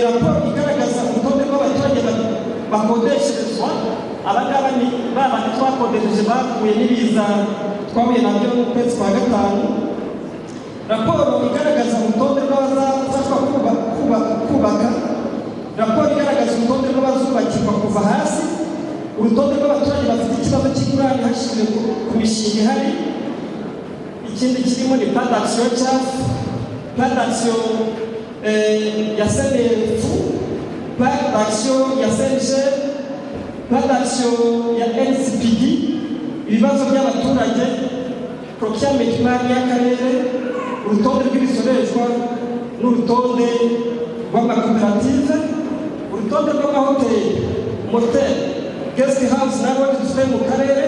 raporo igaragaza urutonde rw'abaturage bakodesherezwa. Abangaba ni babandi twakodesheje bavuye n'ibiza twahuye nabyo mu kwezi kwa gatanu. Raporo igaragaza urutonde rw'abazafashwa kubaka, raporo igaragaza urutonde rw'abazubakirwa kuva hasi, urutonde rw'abaturage bafite ikibazo cy'ingurane hashingiwe ku mishinga ihari. Ikindi kirimo ni plan d'action CHAF, plan d'action ya SNF, plan d'action ya SNG, plan d'action ya NCPD, ibibazo by'abaturage, procurement imari y'akarere, urutonde rw'ibisoreshwa n'urutonde rw'amakoperative, urutonde rw'amahoteli, motel, guest house nabo dufite mu karere,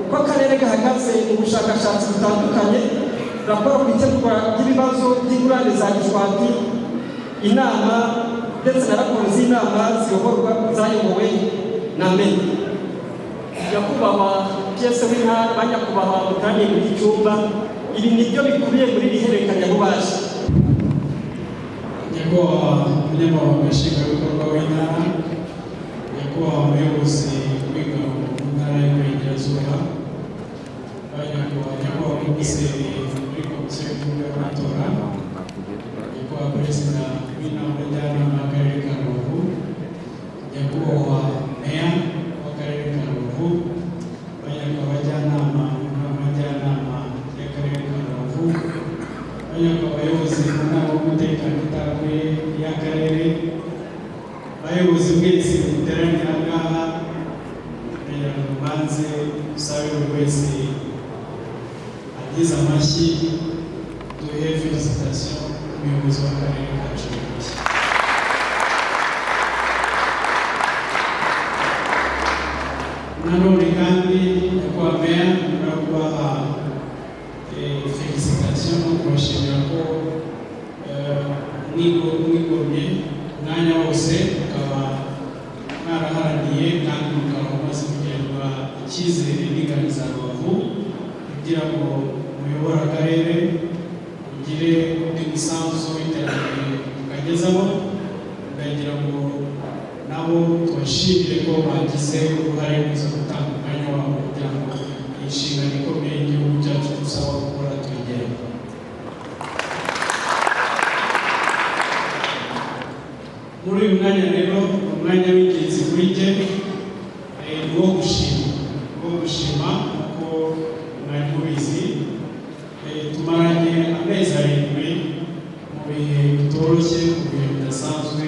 uko akarere gahagaze mu bushakashatsi butandukanye, raporo ku ikemurwa ry'ibibazo by'ingurane za gishwati, inama ndetse na raporo z'inama zayobowe na MED. Nyakubahwa Pierre w'intara, banyakubahwa mutanye mu cyumba, ibi nibyo bikubiye muri ihererekanyabubasha. Nyakubahwa umunyamabanga nshingwabikorwa w'intara, nyakubahwa umuyobozi w'ingabo mu ntara y'Iburengerazuba, nyakubahwa komiseri muri komisiyo y'igihugu y'amatora, nyakubahwa perezida w'inama njyanama y'akarere ka Rubavu, nyakubahwa meya w'akarere ka Rubavu, banyakubahwa abajyanama n'abajyanama y'akarere ka Rubavu, banyakubahwa abayobozi mu nama y'umutekano itaguye y'akarere, abayobozi bwese muteranira ngaha, kugira ngo banze usabe buri wese agize amashyi duhe felicitation umuyobozi w'akarere kacu. Nanone kandi nyakubahwa meya murakubaha felicitation no kubashimira ko mwigomye umwanya wose ukaba icyizere n'inganiza Rubavu kugira ngo muyobore akarere ugire undi musanzu w'iterambere ukagezaho, ndagira ngo nabo tubashimire ko bagize uruhare muza gutanga umwanya wabo kugira ngo iyi nshingano ikomeye y'igihugu cyacu dusaba gukora tuyigereho. Muri uyu mwanya rero umwanya w'ingenzi kuri jye ni uwo gushima kuko mwari mubizi tumaranye amezi 7 mu bihe bitoroshye, mu bihe bidasanzwe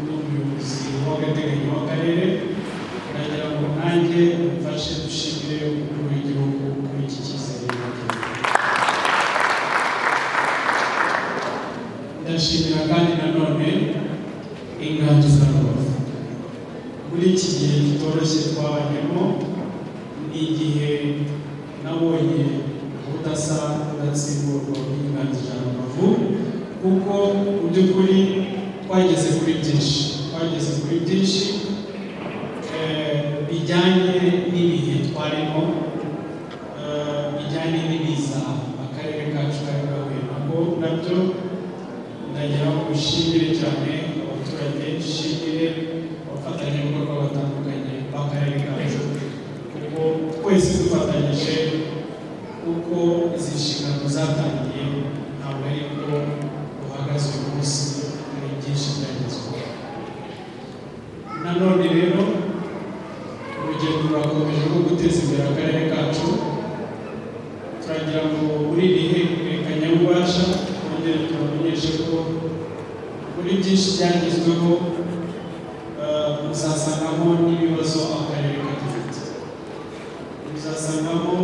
n'umuyobozi w'agateganyo w'akarere. Ndagira ngo nanjye mfashe dushimire umukuru w'igihugu kuri iki cyizere. Ndashimira kandi nanone ingagi za Rubavu. Muri iki gihe kitoroshye twabanyemo, ni igihe nabonye ubudasa budatsimburwa bw'ingagi za Rubavu, kuko mu by'ukuri twageze kuri byinshi bijyanye n'ibihe twarimo, bijyanye n'ibiza akarere kacu kari gahuye nabyo. Ndagira ngo dushimire cyane abaturage, dushimire abafatanyabikorwa batandukanye b'akarere kacu, kuko twese dufatanyije kuko izi nshingano zatangiye ntabwo ari ko duhagaze uyu munsi, hari byinshi byagezweho. Nanone rero urugendo rurakomeje rwo guteza imbere akarere kacu. Turagira ngo muri iri hererekanyabubasha twongere tubamenyeshe ko muri byinshi byagezweho muzasangamo n'ibibazo akarere kadufite, muzasangamo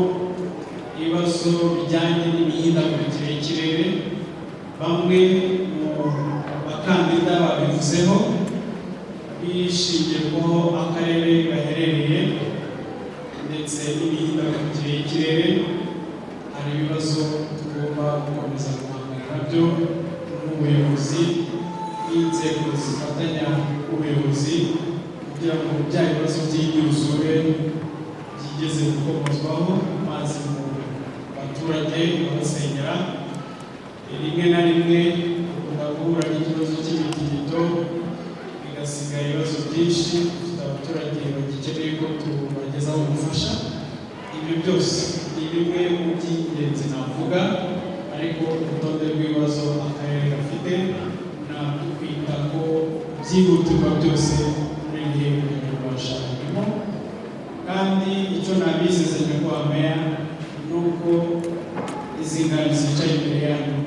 ibibazo bijyanye n'imihindagurikire y'ikirere. Bamwe mu bakandida babivuzeho bishingiye ko akarere gaherereye ndetse n'imihindagurikire y'ikirere. Hari ibibazo tugomba gukomeza guhangana nabyo n'ubuyobozi n'inzego zifatanya ubuyobozi, kugira ngo bya bibazo by'imyuzure byigeze gukomozwaho amazi mu baturage babasenyera. Rimwe na rimwe dukunda guhura n'ikibazo cy'imitingito, bigasiga ibibazo byinshi, dufite abaturage bagikeneye ko tubagezaho ubufasha. Ibyo byose ni bimwe mu by'ingenzi navuga, ariko urutonde rw'ibibazo akarere gafite ntabwo kwita ko byihutirwa byose muri iyi hererekanyabubasha harimo. Kandi icyo nabizezanye kwa meya ni uko izi ngagi zicaye imbere yanyu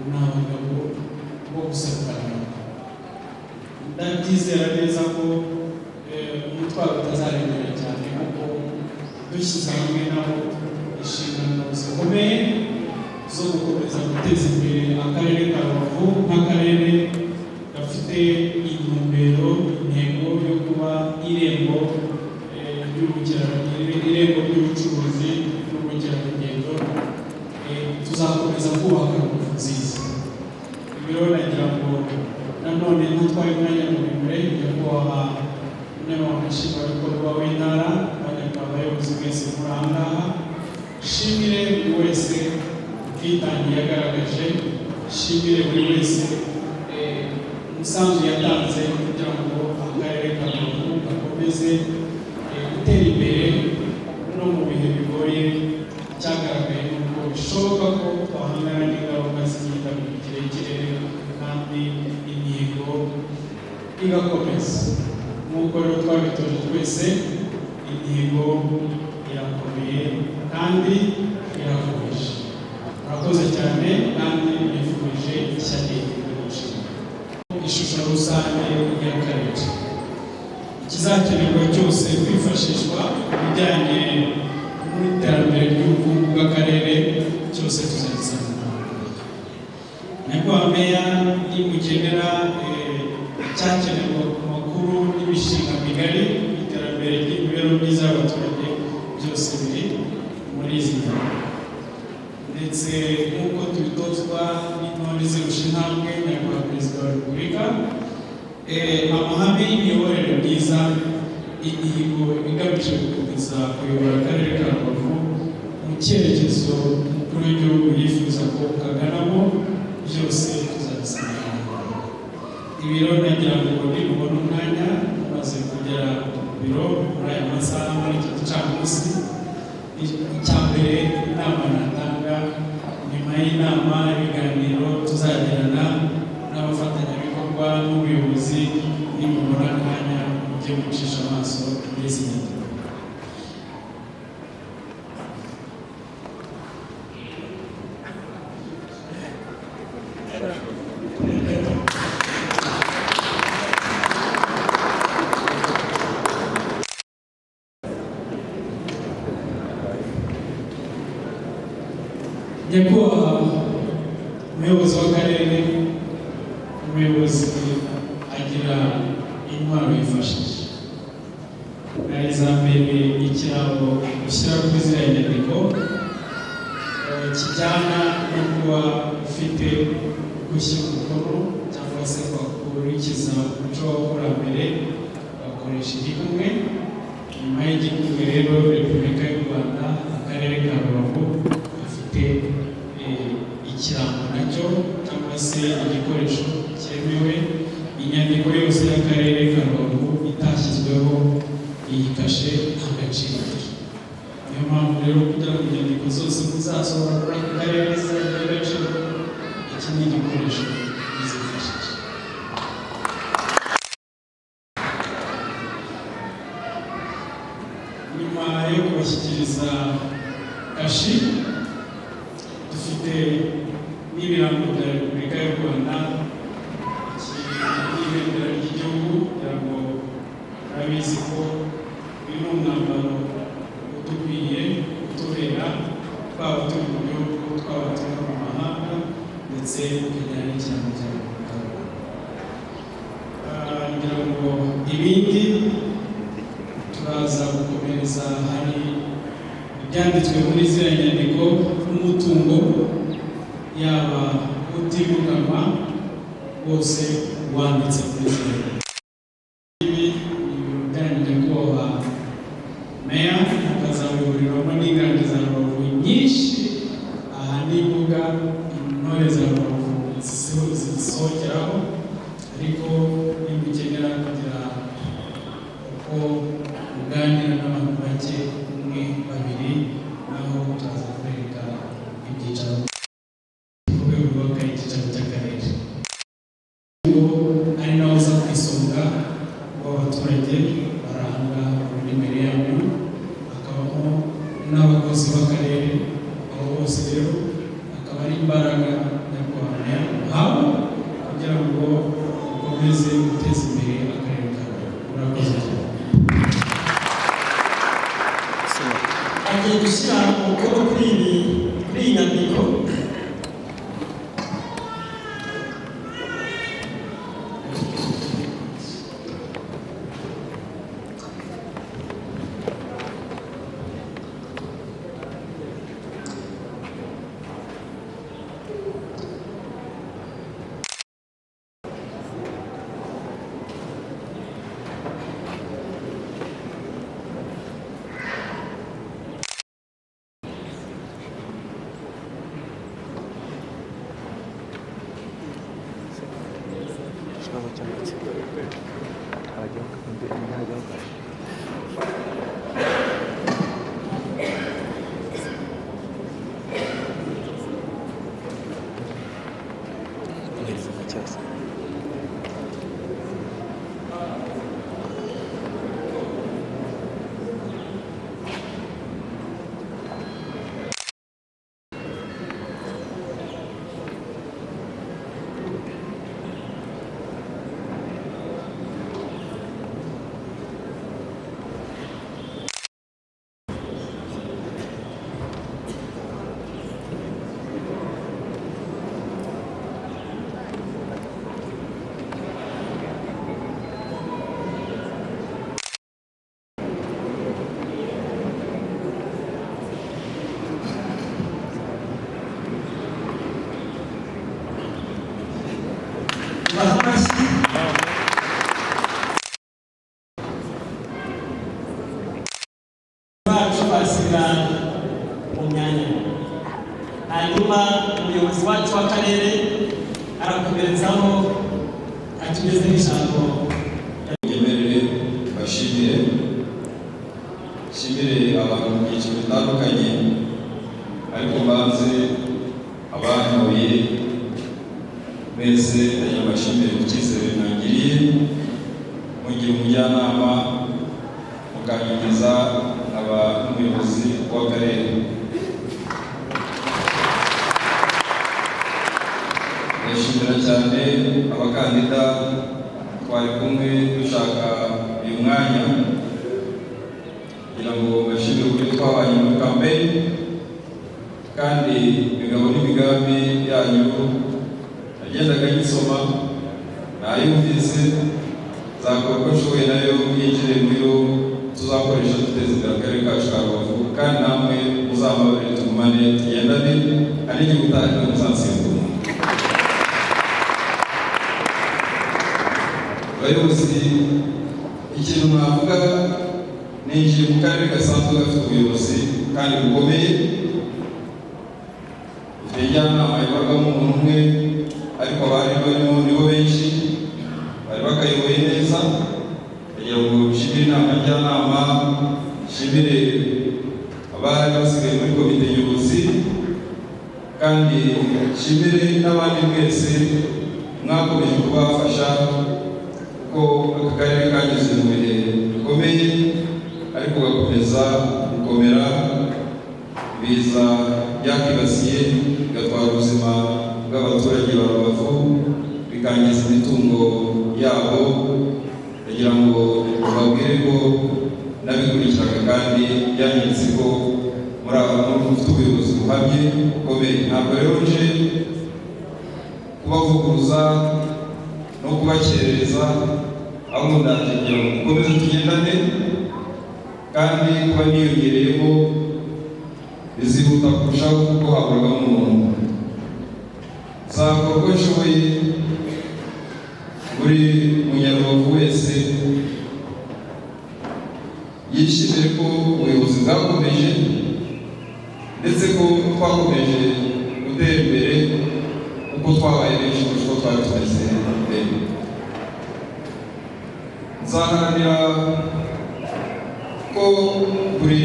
ni abagabo bo gusekana. Ndabyizera neza ko umutwaro utazaremera cyane, kuko dushyize hamwe nabo inshingano zikomeye zo gukomeza guteza imbere akarere ka Rubavu nk'akarere gafite intumbero, intego yo kuba irembo ry'ubucuruzi n'ubukerarugendo. Tuzakomeza kubaka Rubavu nziza. Ibi rero nagira ngo nanone ntutwaye umwanya muremure, nyakubahwa umunyamabanga nshingwabikorwa w'intara, abanyarwanda abayobozi mwese muri aha ngaha, shimire buri wese ubwitange yagaragaje, shimire buri wese umusanzu yatanze kugira ngo akarere ka Rubavu gakomeze gutera imbere no mu bihe bigoye. Cyagaragaye nuko bishoboka ko twahangana n'ingaruka z'imihindagurikire y'ikirere kandi imihigo igakomeza. Nk'uko rero twabitoje twese, imihigo irakomeye kandi irakomeje. Murakoze cyane kandi nifurije ishya ry'umuco. Ishusho rusange y'akarere, ikizakenerwa cyose kwifashishwa mu bijyanye n'iterambere ry'ubukungu bw'akarere cyose tuzagisanga. Nyakubahwa meya nimukenera icyakenerwa ku makuru n'imishinga migari iterambere ry'imibereho myiza y'abaturage, byose biri muri izi nyandiko. Ndetse nk'uko tubitozwa n'intore zirusha intambwe nyakubahwa perezida wa repubulika, amahame y'imiyoborere myiza imihigo igamije gukomeza kuyobora akarere ka Rubavu mu cyerekezo umukuru w'igihugu yifuza ko kaganamo, byose tuzabisanga. Ibi rero nagira ngo nibubona umwanya umaze kugera mu biro muri aya masaha muri iki gicamunsi, icya mbere inama natanga nyuma y'inama ibiganiro tuzagirana n'abafatanyabikorwa n'ubuyobozi, nimubona umwanya ujye gucisha amaso muri izi nyandiko. Nyakubahwa umuyobozi w'akarere, umuyobozi agira intwaro yifashishije. Hari za mbere ikirango ushyira kuri ziriya nyandiko kijyana no kuba ufite gushyira umukono cyangwa se gukurikiza umuco w'abakurambere bakoresha igikumwe. Nyuma y'igikumwe rero Repubulika y'u Rwanda, akarere ka Rubavu afite ikirango nacyo cyangwa se igikoresho cyemewe. Inyandiko yose y'akarere ka Rubavu itashyizweho iyi kashe agaciro. Niyo mpamvu rero kugira ngo inyandiko zose muzasohora muri aka karere zizagira agaciro, iki ni igikoresho bizifashisha. Nyuma yo kubashyikiriza kashi, dufite n'ibirango bya Repubulika y'u Rwanda, n'ibendera ry'igihugu, kugira ngo murabizi ko uyu ni umwambaro udukwiye utubera, twaba turi mu gihugu, twaba turi mu mahanga, ndetse tukajyana n'ikirango cya Repubulika y'u Rwanda. Ngira ngo ibindi turaza gukomereza, hari ibyanditswe muri ziriya nyandiko n'umutungo, yaba utimukanwa wose wanditse kuri ziriya. Ibi ni ibiro byanyu nyakubahwa meya, mukazabihuriramo n'inganda za Rubavu nyinshi. Aha ni imbuga intore za Rubavu zisohokeraho, ariko nimukenera kugira uko muganira n'abantu bake, umwe babiri, naho turaza kwereka ibyicaro ku rwego rw'igicaro cy'akarere, ari naho uza ku isonga w'abaturage baranga muri mbere yanyu, hakabamo n'abakozi b'akarere. Abo bose rero akaba ari imbaraga nyakubahwa muhawe kugira ngo ukomeze guteza imbere akarere kawe. Murakoze cyane. agiye gushyira umukono kuri iyi nyandiko. hanyuma umuyobozi wacu w'akarere arakomerezaho atugezeho ijambo. Nyemerere bashimire abantu mu byiciro bitandukanye, ariko banze abanyoye mwese ndagira bashimire ku cyizere mwangiriye mugira umujyanama mukanyigeza n'umuyobozi w'akarere. Ndashimira cyane abakandida twari kumwe dushaka uyu mwanya kugira ngo bashimire uburyo twabanye muri kampeni, kandi imigabo n'imigambi yanyu nagendaga nyisoma nayumvise, nzakora uko nshoboye nayo yinjire muri yo tuzakoresha duteza imbere akarere kacu ka Rubavu, kandi namwe muzambabarire tugumane tugendane, hari n'igihe utaha muzansimbura. Abayobozi, ikintu navuga, ninjiye mu karere gasanzwe gafite ubuyobozi kandi bukomeye, dufite njyanama ibarwamo umuntu umwe, ariko abari barimo nibo benshi bari bakayoboye neza. Kugira ngo nshimire inama njyanama, nshimire abari basigaye muri komite nyobozi, kandi nshimire n'abandi mwese mwakomeje kubafasha, kuko aka karere kageze mu bihe bikomeye, ariko gakomeza gukomera. Biza byakibasiye bigatwara ubuzima bw'abaturage ba Rubavu, bikangiza imitungo yabo. Kugira ngo babwire ko nabikurikiraga kandi byanyeretse ko muri mufite ubuyobozi buhamye bukomeye. Ntabwo rero nje kubavuguruza no kubakerereza, ahubwo ndaje kugira ngo dukomeze tugendane, kandi kuba niyongereyemo bizihuta kurushaho kuko hakorwamo umuntu. Nzakora uko nshoboye buri munyarubavu wese yishimire ko ubuyobozi bwakomeje, ndetse ko twakomeje gutera imbere kuko twabaye benshi kurusha uko twari tumeze mbere. Nzaharanira ko buri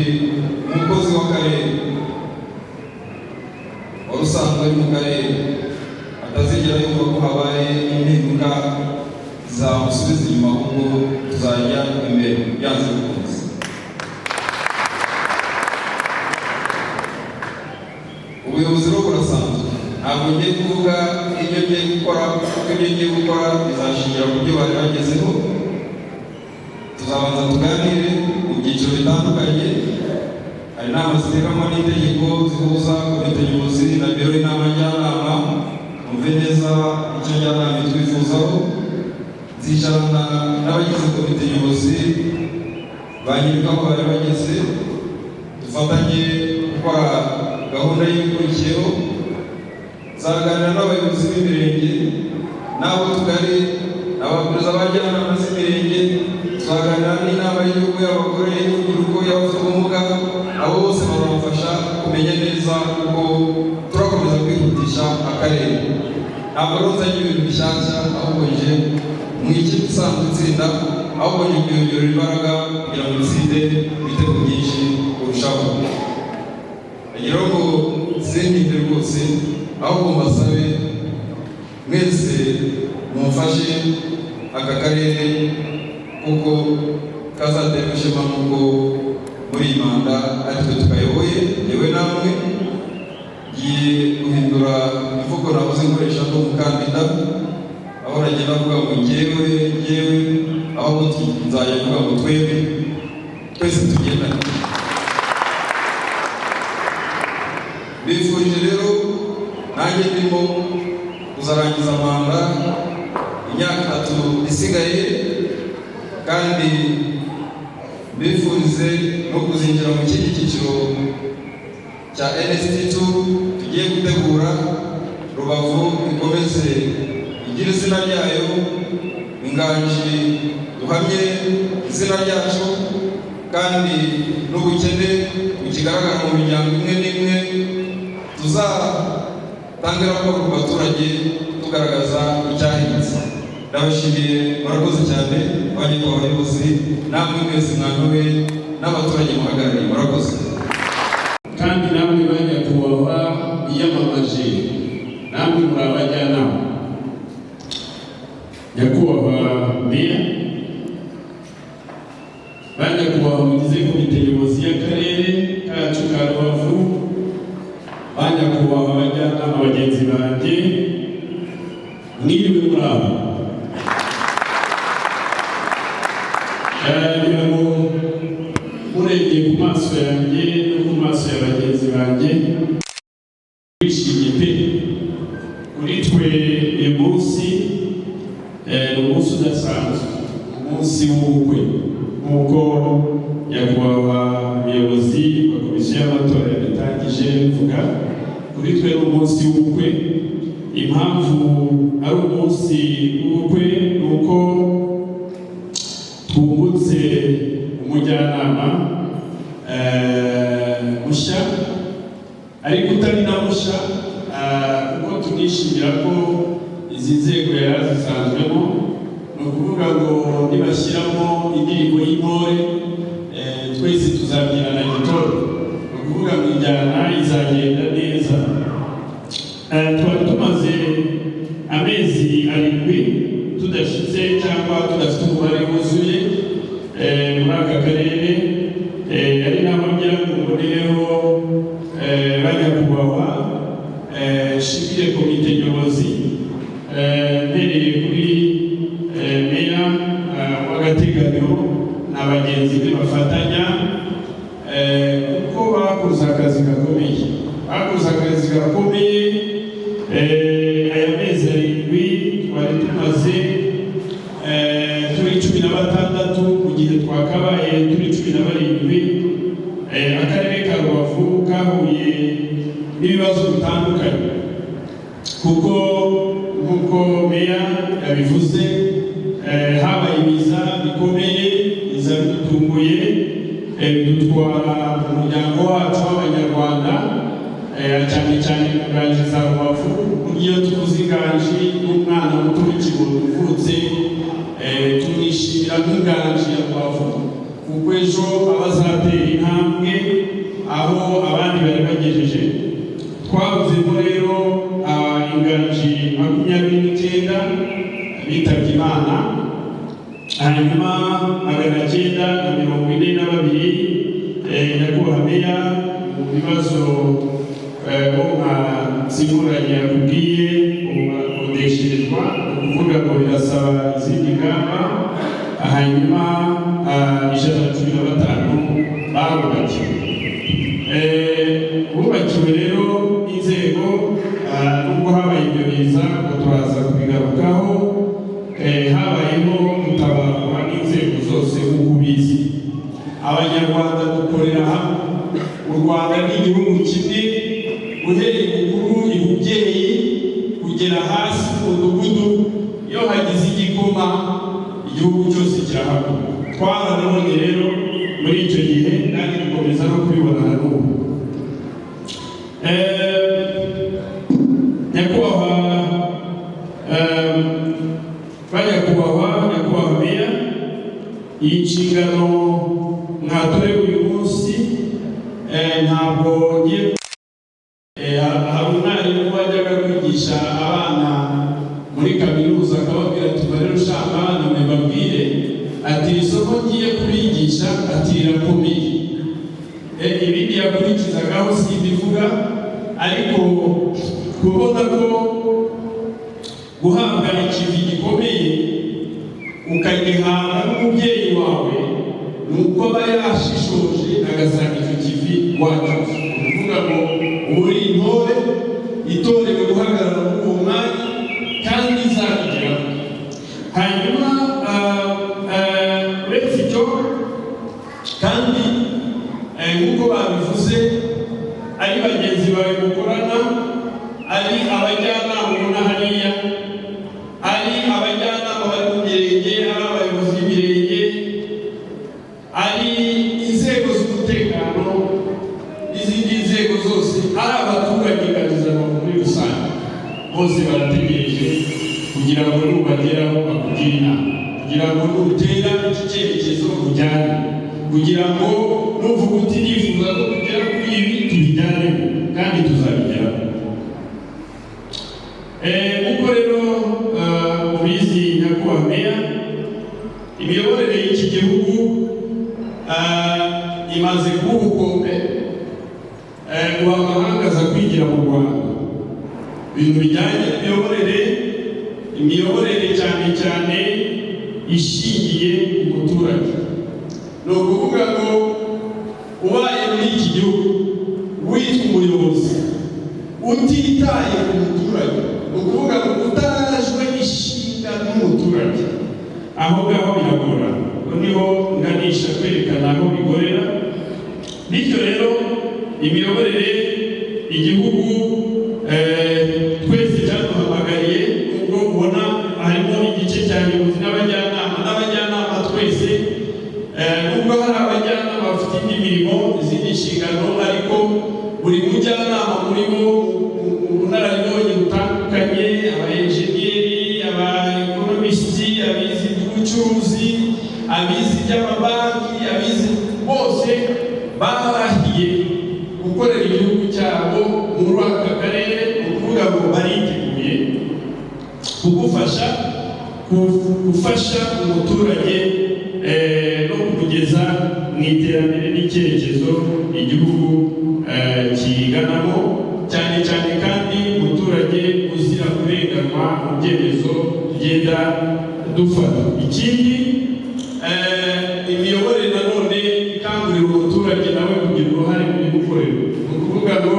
mukozi w'akarere wari usanzwe ari mu karere atazigera yumva ko habaye impinduka zamusubiza inyuma, ahubwo tuzajya imbere byanze bikunze. Ubuyobozi rero burasanzwe, ntabwo ngiye kuvuga ibyo ngiye gukora, kuko ibyo ngiye gukora bizashingira ku byo bari bagezeho. Tuzabanza tuganire mu byiciro bitandukanye, hari inama ziteramo n'itegeko zihuza komite nyobozi na biro y'inama njyanama, mwumve neza icyo njyanama twifuzaho. Zicarana n'abagize komite nyobozi banyereka aho bari bageze, dufatanye gukora gahunda y'ibikurikiyeho. Nzaganira n'abayobozi b'imirenge n'abo tugari, n'abaperezida b'abajyanama z'imirenge, tuzaganira n'inama y'igihugu y'abagore, y'urubyiruko, y'abafite ubumuga. Abo bose bazamufasha kumenya neza uko turakomeza kwihutisha akarere. Ntabwo rero nzanye ibintu bishyashya, ahubwo nje mu ikipe isanzwe itsinda, ahubwo nje kuyongerera imbaraga kugira ngo itsinde ibitego byinshi kurushaho. Nagira ngo sindinde rwose, ahubwo mbasabe mwese mumfashe aka karere kuko kazatera ishema nk'uko muri iyi manda aritwe tukayoboye, yewe namwe. Ngiye guhindura imvugo nabuze nkoresha n'umukandida, aho nagenda avuga ngo ngewe, ahubwo nzajya avuga ngo twebwe, twese tugendane. Bifurije rero nanjye ndimo kuzarangiza manda imyaka 3 isigaye, kandi bifurize no kuzinjira mu kindi cyiciro cya NST2 tugiye gutegura. Rubavu ikomeze igira izina ryayo, inganji duhamye izina ryacu, kandi n'ubukene bukigaragara mu miryango imwe n'imwe tange raporo ku baturage tugaragaza icyahindutse. Ndabashimiye, murakoze cyane abanyakubahwa abayobozi, namwe mwese mwantoye n'abaturage muhagarariye, murakoze. Kandi namwe banyakubahwa biyamamaje, namwe muri abajyanama, nyakubahwa meya, banyakubahwa mugize komite nyobozi y'akarere kacu ka Rubavu, banyakubahwa abajyanama bagenzi banjye, mwiriwe muri abo. Ngira ngo murebye ku maso yanjye no ku maso ya bagenzi banjye, twishimye pe. Kuri twe uyu munsi ni umunsi udasanzwe, umunsi w'ubukwe, nk'uko nyakubahwa umuyobozi wa komisiyo y'amatora yabitangije bivuga. Kuri twe ni umunsi w'ubukwe. Impamvu ari umunsi w'ubukwe ni uko twungutse umujyanama mushya, ariko utari na mushya, kuko tunishimira ko izi nzego yari zisanzwemo. Ni ukuvuga ngo nibashyiramo indirimbo y'intore, twese tuzabyinana gitoro. Ni ukuvuga ngo injyana izagenda neza. Twari tumaze amezi 7 tudashyitse cyangwa tudafite umubare wuzuye muri aka karere, ari naho ngira ngo mbonereho banyakubahwa nshimire komite nyobozi, mbereye kuri meya w'agateganyo na bagenzi be bafatanya, kuko bakoze akazi gakomeye. Aya mezi 7 twari tumaze turi 16 mu gihe twakabaye turi 17. Akarere ka Rubavu kahuye n'ibibazo bitandukanye, kuko nk'uko meya yabivuze, habaye ibiza bikomeye, biza bidutunguye, bidutwara umuryango wacu w'abanyarwanda, cyane cyane mu nganji za Rubavu. Iyo tuvuze inganji n'umwana muto w'ikibondo uvutse, tumwishimira nk'inganji ya Rubavu, kuko ejo abazatera intambwe aho abandi bari bagejeje. Twavuzemo rero inganji 29 bitabye Imana, hanyuma 942 nyakubahwa meya mu bibazo simuranye yakubwiye ubakodesherezwa, ukuvuga ngo birasaba izindi ngamba. Hanyuma 115 bubakiwe rero inzego, nubwo habaye ibyo biza ngo turaza kubigarukaho, habayemo gutabarwa n'inzego zose nk'uko ubizi. Abanyarwanda dukorera hamwe. U Rwanda ni igihugu kimwe, uhereye mukuru umubyeyi kugera hasi ku mudugudu. Iyo hagize igikoma, igihugu cyose kirahaguruka. Twaranabonye rero muri icyo gihe, kandi dukomeza no kubibona na n'ubu. nyakubahwa meya, iyi nshingano mwatorewe uyu munsi, ntabwo ngiye hari umwarimu wajyaga kwigisha abana muri kaminuza akababwira ati rero shaka abana mbabwire ati isomo ngiye kubigisha ati rirakomeye. Ibindi yakurikizagaho simbivuga, ariko kubona ko guhabwa ikintu gikomeye ukagihabwa n'umubyeyi wawe, ni uko aba yashishoje agasanga icyo kivi wacu. Ukuvuga ngo uri intore itorewe guhagarara muri uwo mwanya kandi izabigeraho. Hanyuma uretse icyo kandi nk'uko babivuze, ari bagenzi bawe mukorana, ari abajyanama ubona hariya, ari abajyanama bari mu mirenge, ari abayobozi b'imirenge, ari inzego z'umutekano n'izindi nzego zose, ari abaturage muri rusange. bose barategereje kugira ngo nubageraho bakugire inama, kugira ngo nutera iki cyerekezo ujyane, kugira ngo nuvuga uti nifuza ko tugera kuri ibi tubijyaneho kandi tuzabigeraho. Uko rero ubizi nyakubahwa meya, imiyoborere y'iki gihugu imaze kuba ubukombe mu bamahanga aza kwigira mu Rwanda ibintu bijyanye imiyoborere cyane cyane ishingiye ku muturage. Ni ukuvuga ngo ubaye muri iki gihugu witwa umuyobozi utitaye ku muturage, ni ukuvuga ngo utarajwe ishinga n'umuturage, aho ngaho biragora. Niho nganisha kwerekana aho bigorera. Bityo rero imiyoborere igihugu twese cyaduhamagariye, ubwo ubona harimo igice cya nyobozi n'abajyanama twese, nubwo hari abajyanama bafite indi mirimo izindi nshingano, ariko buri mujyanama muri bo ubunararibonye butandukanye, aba-enjeniyeri, aba-ekonomisiti, abizi iby'ubucuruzi, abizi iby'amabanki, abizi bose barahiye gukorera igihugu cyabo muri aka karere. Ni ukuvuga ngo bariteguye kugufasha gufasha umuturage no kumugeza mu iterambere n'icyerekezo igihugu kiganamo, cyane cyane kandi umuturage uzira kurenganwa mu byemezo tugenda dufata. Ikindi imiyoborere nanone ikangurira umuturage nawe kugira uruhare mu bimukorera. Ni ukuvuga ngo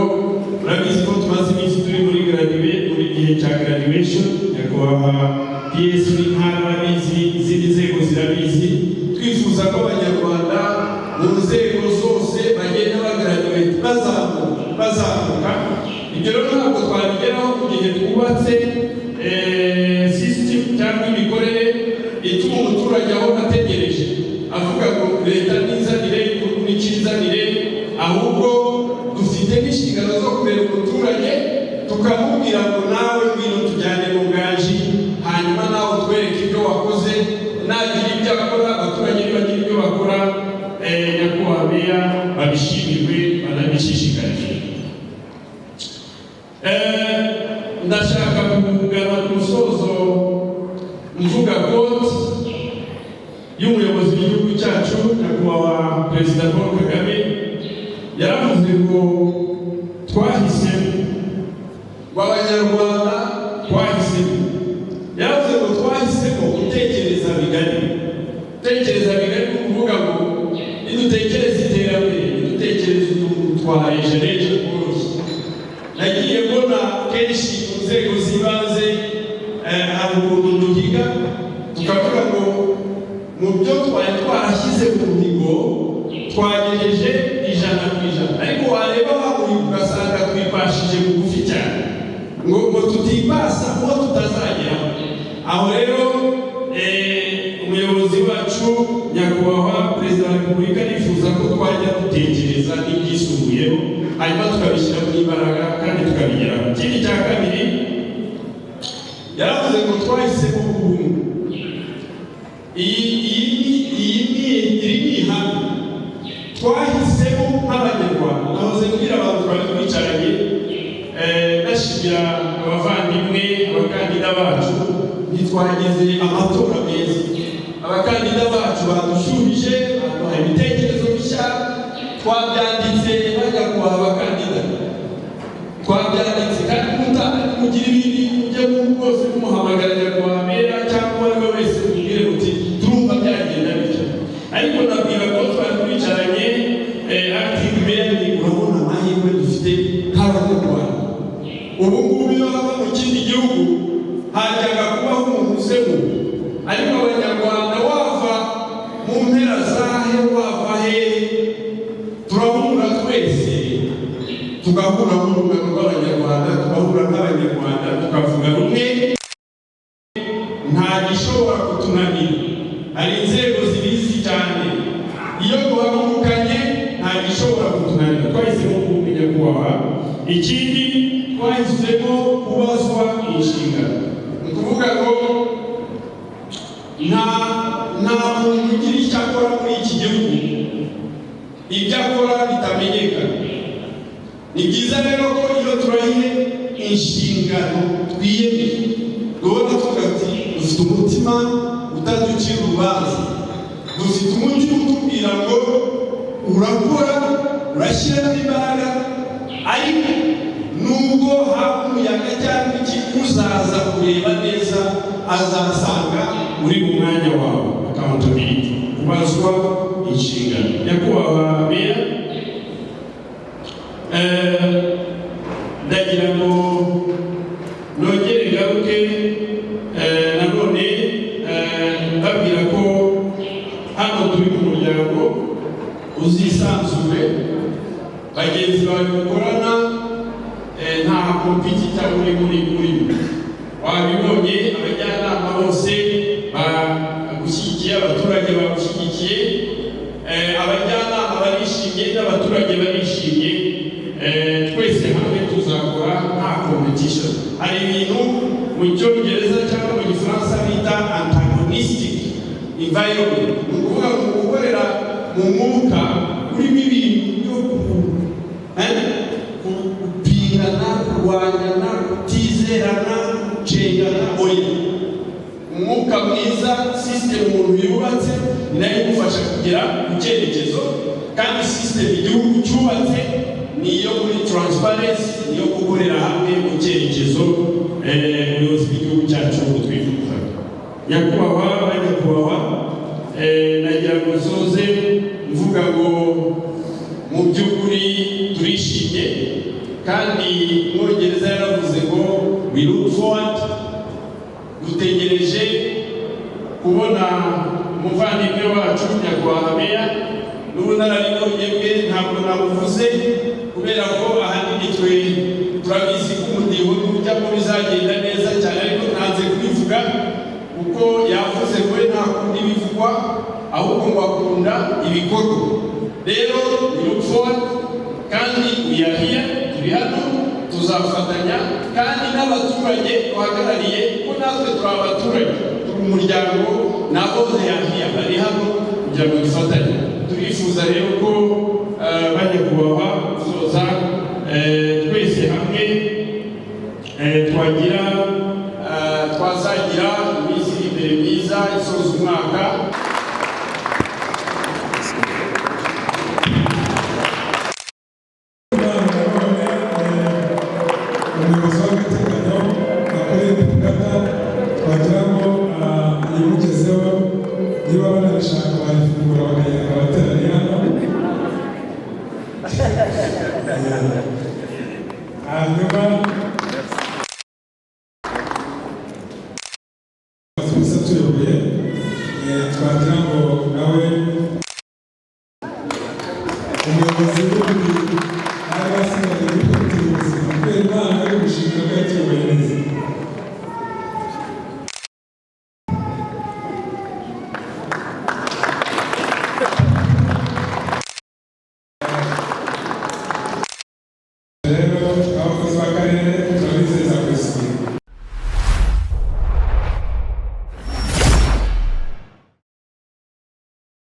urabizi ko tumaze iminsi turi muri gihe cya graduation, nyakubahwa PS w'intara arabizi, izindi nzego zirabizi, twifuza ko abanyarwanda mu nzego zose bagenda bagraduate bazamuka. Ibyo rero ntabwo twabigeraho mu gihe twubatse system cyangwa imikorere ituma umuturage ahora ategereje avuga ngo leta nizanire igihugu nikizanire, ahubwo dufite n'inshingano zo kurera umuturage tukamubwira ngo nawe ngwino tujyane mu bwanji, hanyuma nawe utwereke ibyo wakoze, nagira ibyo akora abaturage nibagira ibyo bakora, nyakubahwa meya babishimirwe banabishishikarije. Ndashaka kugana ku musozo mvuga koti y'umuyobozi w'igihugu cyacu nyakubahwa Perezida Paul Kagame. Yaravuze ngo twahisemo, w'abanyarwanda twahisemo, yaravuze ngo twahisemo gutekereza bigari. Gutekereza bigari ni ukuvuga ngo nidutekereza iterambere, nidutekereza utuntu twarejereje rwose. Nagiye mbona kenshi mu nzego z'ibanze hari ukuntu duhiga tukavuga ngo mu byo twari twarashyize ku mihigo twagejeje 100%, ariko wareba hakurya ugasanga twipashije bugufi cyane, ngo tutipasa ngo tutazageraho. Aho rero umuyobozi wacu nyakubahwa Perezida wa Repubulika nifuza ko twajya dutekereza n'ibyisumbuyeho, hanyuma tukabishyira mu imbaraga kandi tukabigeraho. Ikindi cya kabiri yaravuze ngo twahisemo kubunga. Iri ni ihame twahisemo nk'abanyarwanda. Nahoze mbwira abantu twari twicaranye nashimira abavandimwe abakandida bacu, ntitwagize amatora meza. Abakandida bacu badushuhije, baduha ibitekerezo bishya, twabyanditse bajya kubaha abakandida, twabyanditse kandi mugira ibindi mujye rwose kumuhamagara nyakubahwa meya cyangwa uwo ari we wese mubwire muti turumva byagenda bityo. Ariko nabwira ko twari twicaranye active meya, ni urabona amahirwe dufite nk'abanyarwanda. Ubu ngubu iyo haba mu kindi gihugu hajyaga kubaho umuntu usemu, ariko abanyarwanda wava mu mpera zahe wava hehe turahura twese, tugahura mu rugano rw'abanyarwanda, tugahura nk'abanyarwanda tukavuga rumwe, nta gishobora kutunanira. Hari inzego zibizi cyane, iyo duhagurukanye nta gishobora kutunanira. Twahisemo kumenya kubaha. Ikindi twahisemo kubazwa nta muntu ugira icyo akora muri iki gihugu ibyo akora bitamenyekana. Ni byiza rero ko iyo turahiye inshingano twiyemeje duhora tuvuga ati dufite umutima utaducira urubanza, dufite umutima utubwira ngo urakora urashyiramo imbaraga, ariko nubwo haba umuyaga cyangwa iki uzaza kureba neza azasanga uri mu mwanya wawe. Accountability, kubazwa inshingano. Nyakubahwa Meya, ndagira ngo nongere ngaruke nanone ndabwira ko hano turi mu muryango uzisanzure, bagenzi bawe mukorana nta kompitita uri muri wabibonye. Abajyanama bose bagushyigikiye, abaturage bagushyigikiye, abajyanama barishimye n'abaturage barishimye. Twese hamwe tuzakora nta competition. Hari ibintu mu Cyongereza cyangwa mu Gifaransa bita antagonistic environment, ni ukuvuga ngo gukorera mu mwuka urimo ibintu byo kupingana, kurwanyana, kutizerana, gucengana. Oya, umwuka mwiza system umuntu yubatse ni nayo imufasha kugera ku cyerekezo, kandi system igihugu cyubatse niyo muri transparency, niyo gukorera hamwe mu cyerekezo ubuyobozi bw'igihugu cyacu twifuza. Nyakubahwa banyakubahwa, nagira ngo nsoze mvuga ngo mu by'ukuri turishimye, kandi Umwongereza yaravuze ngo we look forward, dutegereje kubona umuvandimwe wacu nyakubahwa Meya. N'ubunararibonye bwe ntabwo nabuvuze, kubera ko ahanini twe turabizi ko umudiho n'ujyamo bizagenda neza cyane, ariko ntanze kubivuga kuko yavuze ko nta kundi bivugwa, ahubwo ngo akunda ibikorwa. Rero we look forward, kandi we are here, turi hano, tuzafatanya, kandi n'abaturage duhagarariye ko natwe turi abaturage, turi umuryango, nabo they bari hano kugira ngo dufatanye. Turifuza rero ko banyakubahwa soza twese hamwe twazagira iminsi iri imbere myiza isoza umwaka. Umuyobozi w'agateganyo akorera Uganda, twagira ngo yimugezeho niba banabishaka bayifungura bakagenda abateraniye hano. Hanyuma tuyoboye